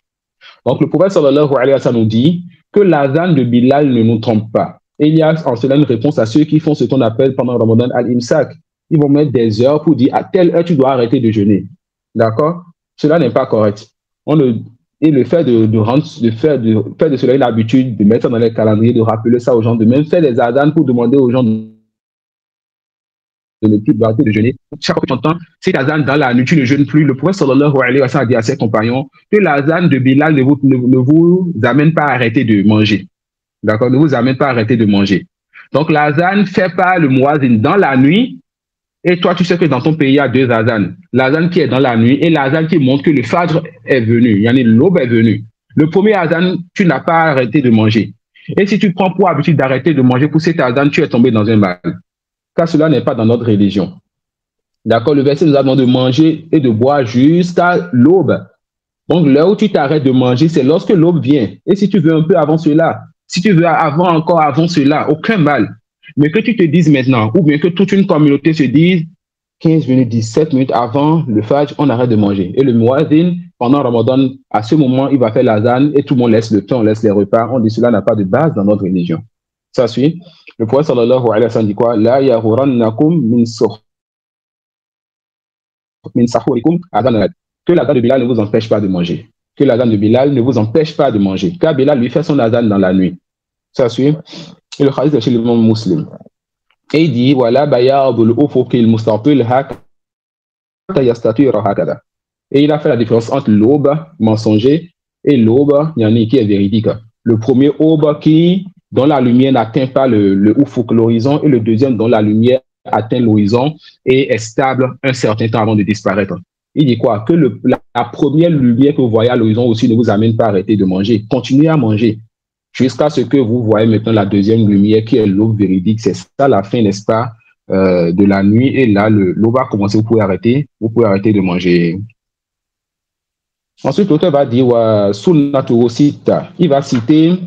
Donc le prophète sallallahu alayhi wa sallam nous dit que l'azan de Bilal ne nous trompe pas. Et il y a en cela une réponse à ceux qui font ce qu'on appelle pendant le Ramadan al-imsak. Ils vont mettre des heures pour dire à telle heure tu dois arrêter de jeûner. D'accord? Cela n'est pas correct. Et le fait faire de cela une habitude, de mettre ça dans les calendriers, de rappeler ça aux gens, de même faire des adans pour demander aux gens de ne plus arrêter de jeûner. Chaque fois que tu entends cet azan dans la nuit, tu ne jeûnes plus. Le prophète sallallahu alayhi wa sallam a dit à ses compagnons que l'azan de Bilal ne vous amène pas à arrêter de manger. D'accord? Ne vous amène pas à arrêter de manger. Donc l'azan fait pas le muazzin dans la nuit. Et toi, tu sais que dans ton pays, il y a deux azans. L'azan qui est dans la nuit et l'azan qui montre que le fajr est venu. Yani l'aube est venue. Le premier azan, tu n'as pas arrêté de manger. Et si tu prends pour habitude d'arrêter de manger pour cet azan, tu es tombé dans un mal. Car cela n'est pas dans notre religion. D'accord? Le verset nous a demandé de manger et de boire jusqu'à l'aube. Donc, là où tu t'arrêtes de manger, c'est lorsque l'aube vient. Et si tu veux un peu avant cela, si tu veux avant cela, aucun mal. Mais que tu te dises maintenant, ou bien que toute une communauté se dise 15 minutes, 17 minutes avant le fajr, on arrête de manger. Et le muazzin, pendant Ramadan, à ce moment, il va faire l'azan et tout le monde laisse le temps, on laisse les repas. On dit cela n'a pas de base dans notre religion. Ça suit. Le prophète sallallahu alayhi wa sallam dit quoi? La yahurannakum min sahurikum azan. Que l'azan de Bilal ne vous empêche pas de manger. Que l'azan de Bilal ne vous empêche pas de manger. Car Bilal lui fait son azan dans la nuit. Ça suit. Et le hadith est chez l'imam Muslim. Et il dit, voilà, bayadul ufuqil mustatil hakata yastatira hakada. Et il a fait la différence entre l'aube mensonger et l'aube qui est véridique. Le premier aube dont la lumière n'atteint pas le ufuq, l'horizon, et le deuxième dont la lumière atteint l'horizon et est stable un certain temps avant de disparaître. Il dit quoi? Que la première lumière que vous voyez à l'horizon aussi ne vous amène pas à arrêter de manger. Continuez à manger. Jusqu'à ce que vous voyez maintenant la deuxième lumière qui est l'aube véridique. C'est ça la fin, n'est-ce pas, de la nuit. Et là, l'aube va commencer, vous pouvez arrêter de manger. Ensuite, l'auteur va dire sunnatu sita. Il va citer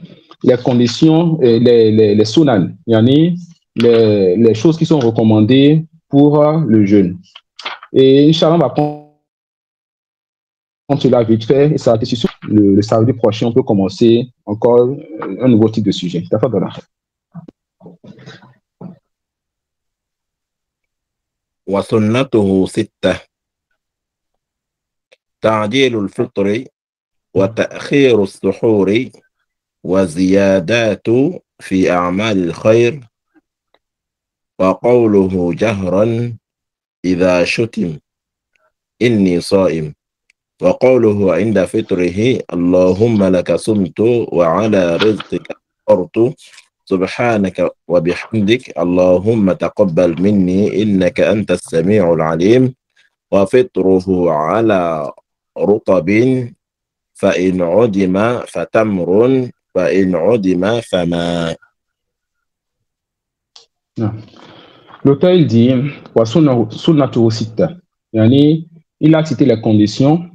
les conditions, les sunan, les choses qui sont recommandées pour le jeûne. Et Inch'Allah, on va prendre cela vite fait, et ça va être sur le samedi prochain, on peut commencer encore un nouveau type de sujet. وسنته ستة تعجيل الفطر وتأخير السحور وزيادات في أعمال الخير وقوله جهرا إذا شتم إني صائم وقوله عند فطره اللهم لك صمت وعلى رزقك أفطرت سبحانك وبحمدك اللهم تقبل مني إنك أنت السميع العليم وفطره على رطب فإن عدم فتمر فإن عدم فماء. L'auteur il dit sunnatu sitta. Il a cité les conditions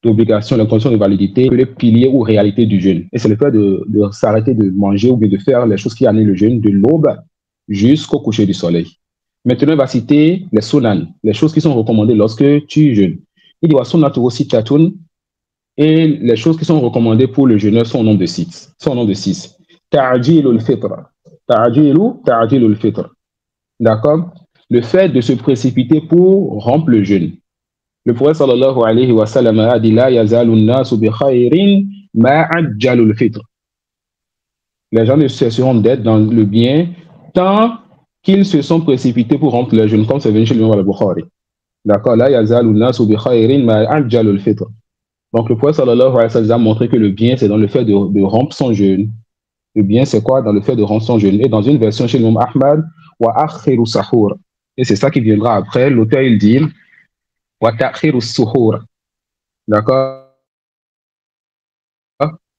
d'obligation, les conditions de validité, les piliers ou réalité du jeûne. Et c'est le fait de s'arrêter de manger ou bien de faire les choses qui annulent le jeûne de l'aube jusqu'au coucher du soleil. Maintenant, il va citer les sunan, les choses qui sont recommandées lorsque tu jeûnes. Il dit sunnatu sittatun, et les choses qui sont recommandées pour le jeûneur sont au nombre de 6. Ta'jilul fitr. Ta'jilul fitr. D'accord? Le fait de se précipiter pour rompre le jeûne. Le prophète sallallahu alayhi wa sallam a dit la yazalun nasu bi khayrin ma ajjalul fitr. Les gens ne cesseront d'être dans le bien tant qu'ils se sont précipités pour rompre le jeûne, comme c'est venu chez l'imam al-Bukhari. D'accord? La yazalun nasu bi khayrin ma ajjalul fitr. Donc le prophète sallallahu alayhi wa sallam a montré que le bien c'est dans le fait de rompre son jeûne. Le bien c'est quoi? Dans le fait de rompre son jeûne. Et dans une version chez l'imam Ahmad wa akhiru sahur. Et c'est ça qui viendra après. L'auteur il dit wa ta'khiru suhur. D'accord?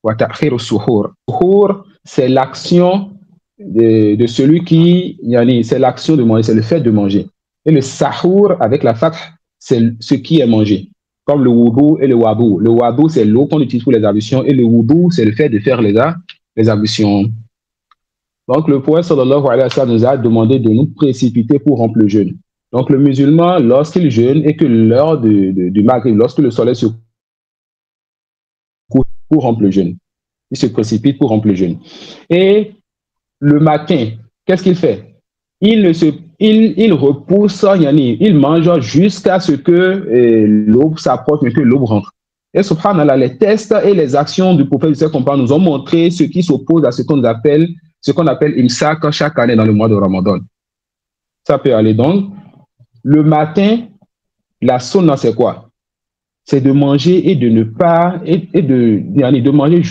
Wa ta'khiru suhur. Suhur, c'est l'action de celui qui, c'est l'action de manger, c'est le fait de manger. Et le sahur, avec la fath, c'est ce qui est mangé. Comme le wudu et le wabou. Le wabou, c'est l'eau qu'on utilise pour les ablutions. Et le wudu, c'est le fait de faire les ablutions. Donc, le prophète sallallahu alayhi wa sallam nous a demandé de nous précipiter pour rompre le jeûne. Donc, le musulman, lorsqu'il jeûne et que l'heure du maghrib, lorsque le soleil se couche pour rompre le jeûne, il se précipite pour rompre le jeûne. Et le matin, qu'est-ce qu'il fait? Il repousse, il mange jusqu'à ce que l'aube s'approche, mais que l'aube rentre. Et subhanallah, les tests et les actions du prophète de ses compagnons nous ont montré ce qui s'oppose à ce qu'on appelle imsak chaque année dans le mois de Ramadan. Ça peut aller donc. Le matin, la sunna, c'est quoi? C'est de manger et de ne pas, de manger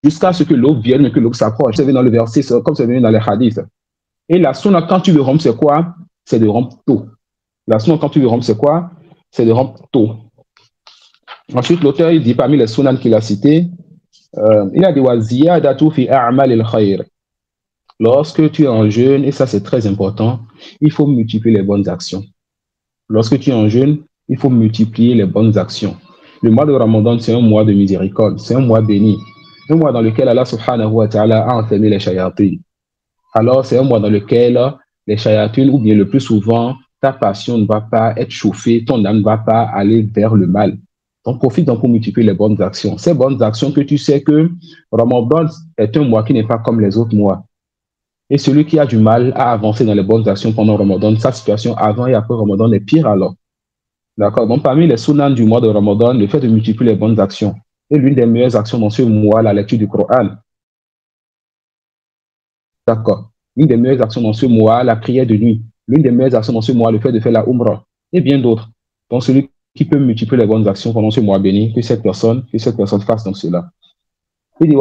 jusqu'à ce que l'aube vienne, mais que l'aube s'approche. C'est dans le verset, comme c'est venu dans les hadiths. Et la sunna, quand tu veux rompre, c'est quoi? C'est de rompre tôt. La sunna, quand tu veux rompre, c'est quoi? C'est de rompre tôt. Ensuite, l'auteur, il dit, parmi les sunnahs qu'il a cités, il a dit, wa ziyadatu fi a'mal al-khayr. Lorsque tu es en jeûne, et ça c'est très important, il faut multiplier les bonnes actions. Lorsque tu es en jeûne, il faut multiplier les bonnes actions. Le mois de Ramadan, c'est un mois de miséricorde, c'est un mois béni, un mois dans lequel Allah subhanahu wa ta'ala a enfermé les shayatin. Alors, c'est un mois dans lequel les shayatin, ou bien le plus souvent, ta passion ne va pas être chauffée, ton âme ne va pas aller vers le mal. Donc, profite donc pour multiplier les bonnes actions. Ces bonnes actions que tu sais que Ramadan est un mois qui n'est pas comme les autres mois. Et celui qui a du mal à avancer dans les bonnes actions pendant Ramadan, sa situation avant et après Ramadan est pire alors. D'accord? Donc, parmi les sunnahs du mois de Ramadan, le fait de multiplier les bonnes actions est l'une des meilleures actions dans ce mois, la lecture du Coran. D'accord? L'une des meilleures actions dans ce mois, la prière de nuit. L'une des meilleures actions dans ce mois, le fait de faire la Umrah. Et bien d'autres. Donc, celui qui peut multiplier les bonnes actions pendant ce mois béni, que cette personne fasse donc cela. Il dit,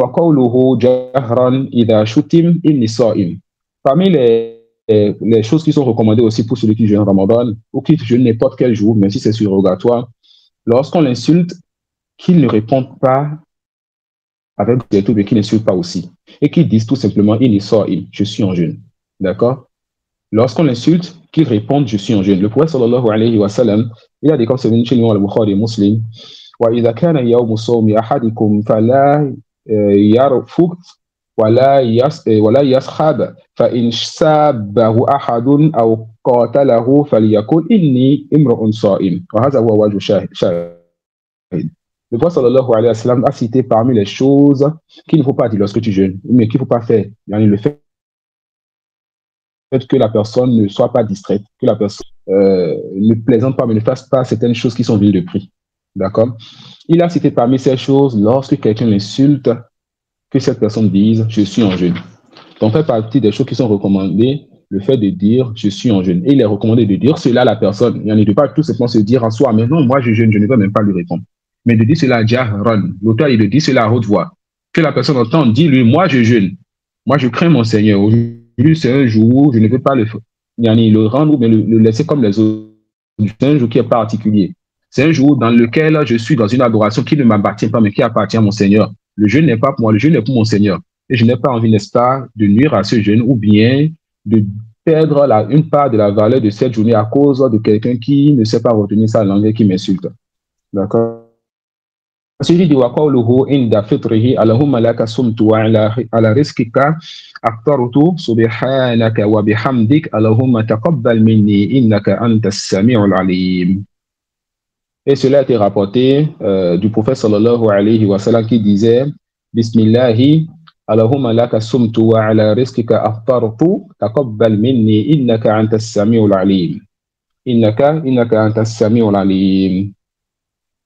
parmi les choses qui sont recommandées aussi pour celui qui jeûne Ramadan, ou qui jeûne n'importe quel jour, même si c'est surrogatoire, lorsqu'on l'insulte, qu'il ne réponde pas avec des tout, mais qu'il n'insulte pas aussi. Et qu'il dise tout simplement, je suis en jeûne. D'accord? Lorsqu'on l'insulte, qu'il réponde, je suis en jeûne. Le prophète sallallahu alayhi wa sallam, il a dit comme c'est venu chez l'imam al-Bukhari Muslim, وإذا كان يوم صوم أحدكم فلا يرفث ولا يصخب فإن سابه أحد أو قاتله فليقل إني امرؤ صائم وهذا هو وجه شاهد. Le prophète sallallahu alayhi wa sallam a cité parmi les choses qu'il ne faut pas dire lorsque tu jeûnes, mais qu'il ne faut pas faire. Le fait que la personne ne soit pas distraite, que la personne ne plaisante pas, mais ne fasse pas certaines choses qui sont viles de prix. D'accord? Il a cité parmi ces choses, lorsque quelqu'un l'insulte, que cette personne dise « je suis en jeûne ». Donc, fait partie des choses qui sont recommandées, le fait de dire « je suis en jeûne ». Et il est recommandé de dire cela à la personne. Il ne peut pas tout simplement se dire en soi « mais non, moi je jeûne, je ne vais même pas lui répondre ». Mais de dire cela à jahran, l'auteur il dit cela à haute voix. Que la personne entend, dit lui « moi je jeûne, moi je crains mon Seigneur, aujourd'hui c'est un jour, je ne veux pas le rendre ou bien le laisser comme les autres. C'est un jour qui est particulier. C'est un jour dans lequel je suis dans une adoration qui ne m'appartient pas, mais qui appartient à mon Seigneur. Le jeûne n'est pas pour moi, le jeûne est pour mon Seigneur. Et je n'ai pas envie, n'est-ce pas, de nuire à ce jeûne ou bien de perdre une part de la valeur de cette journée à cause de quelqu'un qui ne sait pas retenir sa langue et qui m'insulte. D'accord? Ensuite, il dit وَقَوْلُهُ عِنْدَ فِطْرِهِ اللهم لك صمت وعلى رزقك أفطرت سبحانك وبحمدك اللهم تقبل مني إنك أنت السميع العليم. Et cela a été rapporté du prophète sallallahu alayhi wa sallam qui disait Bismillahi, Allahumma laka sumtu wa ala rizqika aftartu, taqabbal minni innaka anta as-sami'ul alim. Innaka anta as-sami'ul alim.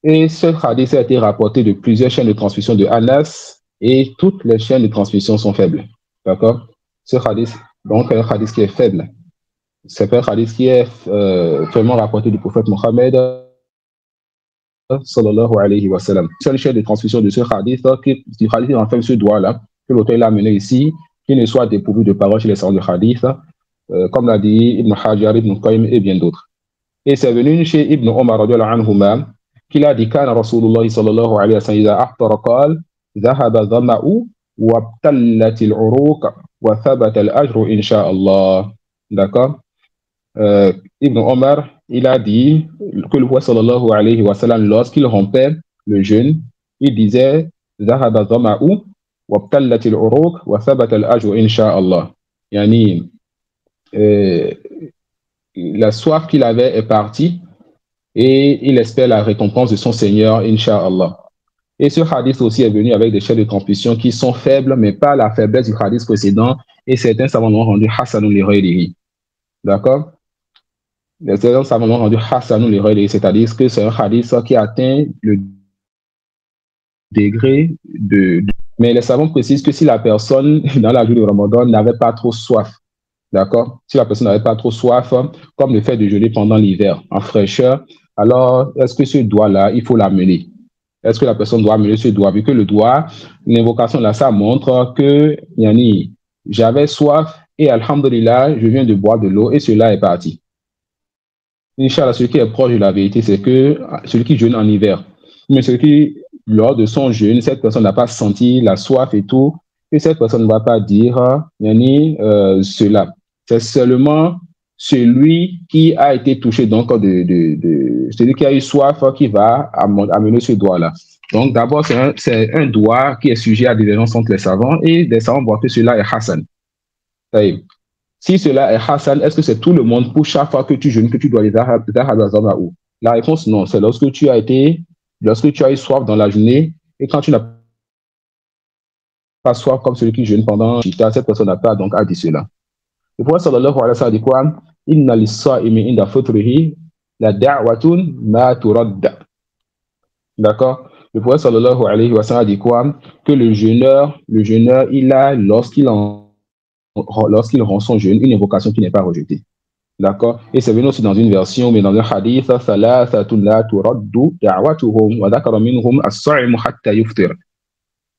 Et ce hadith a été rapporté de plusieurs chaînes de transmission de Anas et toutes les chaînes de transmission sont faibles. D'accord? Ce hadith, donc, est un hadith qui est faible. C'est un hadith qui est vraiment rapporté du prophète Mohammed sallallahu alayhi wa sallam. C'est une chaîne de transmission de ce hadith, du hadith en fait ce doigt-là, que l'auteur l'a amené ici, qui ne soit dépourvu de paroles chez les savants de hadith, comme l'a dit Ibn Hajar, Ibn Qayyim et bien d'autres. Et c'est venu chez Ibn Omar radiyallahu anhuma, qu'il a dit كان رسول الله صلى الله عليه وسلم إذا أفطر قال ذهب الظمأ وابتلت العروق وثبت الأجر إن شاء الله. D'accord? Ibn Omar, il a dit que le prophète sallallahu alayhi wa sallam, lorsqu'il rompait le jeûne, il disait ذهب الظمأ وابتلت العروق وثبت الأجر إن شاء الله. Yani, la soif qu'il avait est partie et il espère la récompense de son Seigneur, Inch'Allah. Et ce hadith aussi est venu avec des chaînes de transmission qui sont faibles, mais pas la faiblesse du hadith précédent, et certains savants l'ont rendu Hassanul li. D'accord? Certains savants l'ont rendu Hassanul li, c'est-à-dire que c'est un hadith qui atteint le degré de. Mais les savants précisent que si la personne, dans la journée de Ramadan, n'avait pas trop soif, d'accord? Si la personne n'avait pas trop soif, comme le fait de jeûner pendant l'hiver, en fraîcheur, alors est-ce que ce doigt-là, il faut l'amener? Est-ce que la personne doit amener ce doigt? Vu que le doigt, l'invocation là, ça montre que, yani, j'avais soif et alhamdulillah, je viens de boire de l'eau et cela est parti. Inch'Allah, celui qui est proche de la vérité, c'est que celui qui jeûne en hiver, mais celui qui, lors de son jeûne, cette personne n'a pas senti la soif et tout, et cette personne ne va pas dire, yani, cela. C'est seulement celui qui a été touché, donc, celui qui a eu soif qui va amener ce doigt-là. Donc, d'abord, c'est un doigt qui est sujet à divergence entre les savants et des savants voient que cela est Hassan. Si cela est Hassan, est-ce que c'est tout le monde pour chaque fois que tu jeûnes que tu dois les ou? La réponse, non. C'est lorsque tu as eu soif dans la journée et quand tu n'as pas soif comme celui qui jeûne pendant Chita, cette personne n'a pas donc à dire cela. Le prophète sallallahu alayhi wa sallam dit quoi? Inna lis-sa'imi inda fitrihi la da'watun ma turadda. D'accord? Le prophète sallallahu alayhi wa sallam dit quoi? Que le jeûneur, il a, lorsqu'il rend son jeûne, une invocation qui n'est pas rejetée. D'accord? Et c'est venu aussi dans une version, mais dans un hadith, thalathatun la turaddu da'watuhum wa dhakara minhum as-sa'imu hatta yuftir.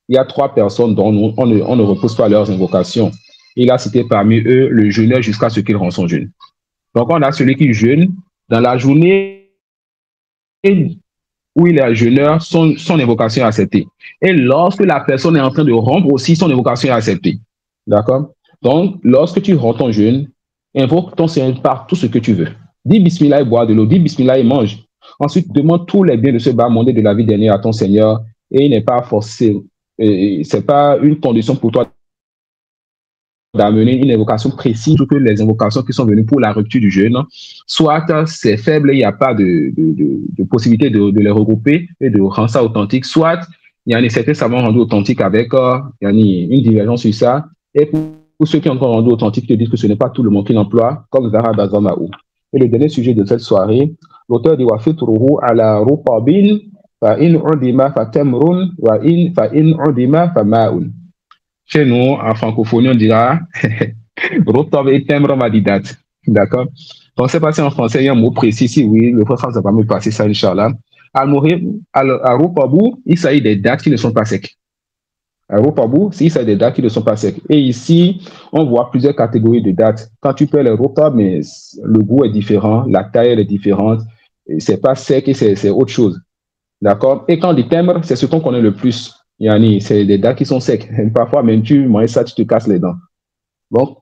Il y a 3 personnes dont on ne repousse pas leurs invocations. Il a cité parmi eux le jeûneur jusqu'à ce qu'il rend son jeûne. Donc, on a celui qui jeûne dans la journée où il est jeûneur, son invocation est acceptée. Et lorsque la personne est en train de rompre aussi, son invocation est acceptée. D'accord? Donc, lorsque tu rends ton jeûne, invoque ton Seigneur par tout ce que tu veux. Dis Bismillah et bois de l'eau, dis Bismillah et mange. Ensuite, demande tous les biens de ce bas monde et de la vie dernière à ton Seigneur. Et il n'est pas forcé, c'est pas une condition pour toi d'amener une invocation précise que les invocations qui sont venues pour la rupture du jeûne, soit c'est faible, il n'y a pas de possibilité de les regrouper et de rendre ça authentique, soit il y a certains savants rendus authentiques avec il y a une divergence sur ça. Et pour ceux qui ont rendu authentique, ils disent que ce n'est pas tout le monde qui l'emploie, comme Zahra Bazamaou. Et le dernier sujet de cette soirée, l'auteur dit Wafitruhu ala ruqabin fa in udima fa tamrun wa in fa in udima fa ma'un. Chez nous, en francophonie, on dira Rotob et Temre Madidat. D'accord? Donc, je ne sais pas si en français, il y a un mot précis. Si oui, le prof va me passer ça, Inch'Allah. À Roupabou, il s'agit des dates qui ne sont pas secs. À Roupabou, il s'agit des dates qui ne sont pas secs. Et ici, on voit plusieurs catégories de dates. Quand tu peux les Roupab, mais le goût est différent, la taille est différente. Ce n'est pas sec et c'est autre chose. D'accord? Et quand on dit Temre, c'est ce qu'on connaît le plus. Yani, c'est des dates qui sont secs. Parfois, même tu manges ça, tu te casses les dents. Donc,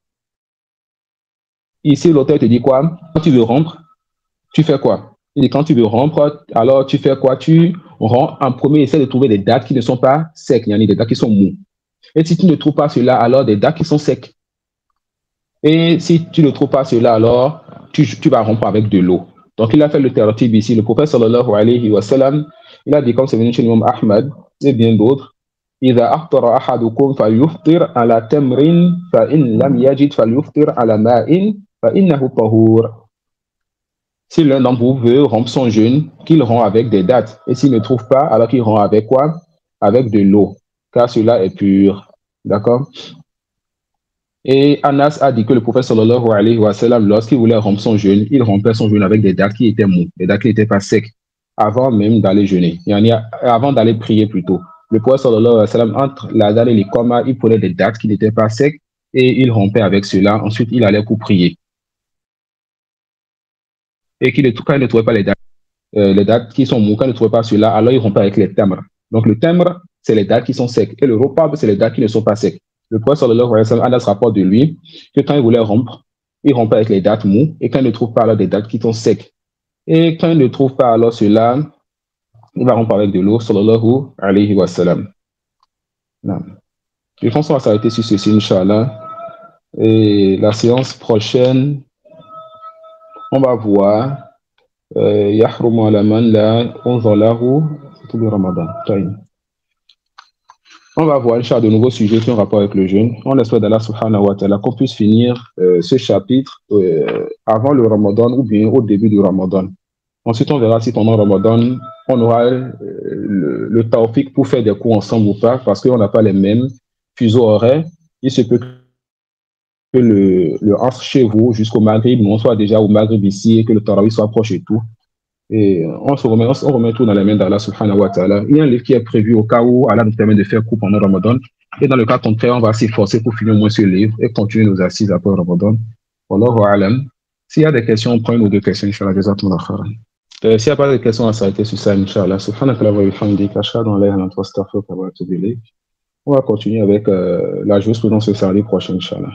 ici, l'auteur te dit quoi? Quand tu veux rompre, tu fais quoi? Il dit quand tu veux rompre, alors tu fais quoi? Tu romps en premier, essaie de trouver des dates qui ne sont pas secs, yani des dates qui sont mous. Et si tu ne trouves pas cela, alors des dates qui sont secs. Et si tu ne trouves pas cela, alors tu vas rompre avec de l'eau. Donc, il a fait le terratib ici. Le prophète sallallahu alayhi wa sallam, il a dit comme c'est venu chez l'imam Ahmad et bien d'autres, إذا أفطر أحدكم فليفطر على تمر فإن لم يجد فليفطر على ماء فإنه طهور. Si l'un d'entre vous veut rompre son jeûne, qu'il rompt avec des dattes. Et s'il ne trouve pas, alors qu'il rompt avec quoi? Avec de l'eau, car cela est pur. D'accord? Et Anas a dit que le prophète sallallahu alayhi wa sallam, lorsqu'il voulait rompre son jeûne, il rompait son jeûne avec des dattes qui étaient mous, des dattes qui n'étaient pas secs, avant même d'aller jeûner. Avant d'aller prier plutôt. Le prophète sallallahu alayhi wa sallam, entre la dalle et les comas, il prenait des dattes qui n'étaient pas secs et il rompait avec cela. Ensuite, il allait pour prier. Et quand il ne trouvait pas les dattes qui sont mous, quand il ne trouvait pas cela, alors il rompait avec les tamres. Donc le tamre, c'est les dattes qui sont secs. Et le rupab, c'est les dattes qui ne sont pas secs. Le prophète sallallahu alayhi wa sallam, Anas rapporte de lui que quand il voulait rompre, il rompait avec les dattes mous. Et quand il ne trouve pas alors des dattes qui sont secs. Et quand il ne trouve pas alors cela, il va rompre avec de l'eau, sallallahu alayhi wa sallam. Je pense qu'on va s'arrêter sur ceci, Inch'Allah. Et la séance prochaine, On va voir يحرم على من لا أنظر له في Ramadan. On va voir, Inch'Allah, de nouveaux sujets qui ont rapport avec le jeûne. On espère d'Allah subhanahu wa ta'ala qu'on puisse finir ce chapitre avant le Ramadan ou bien au début du Ramadan. Ensuite, on verra si pendant le Ramadan, on aura le tawfiq pour faire des cours ensemble ou pas, parce qu'on n'a pas les mêmes fuseaux horaires. Il se peut que le Asr chez vous jusqu'au Maghrib, nous on soit déjà au Maghrib ici et que le Tarawih soit proche et tout. Et on remet tout dans les mains d'Allah subhanahu wa ta'ala. Il y a un livre qui est prévu au cas où Allah nous permet de faire cours pendant le Ramadan. Et dans le cas contraire, on va s'efforcer pour finir au moins ce livre et continuer nos assises après le Ramadan. Wallahu a'lam. S'il y a des questions, on prend une ou deux questions, Inch'Allah. S'il n'y a pas de questions à s'arrêter sur ça, Inch'Allah. On va continuer avec la jurisprudence ce samedi prochain, Inch'Allah.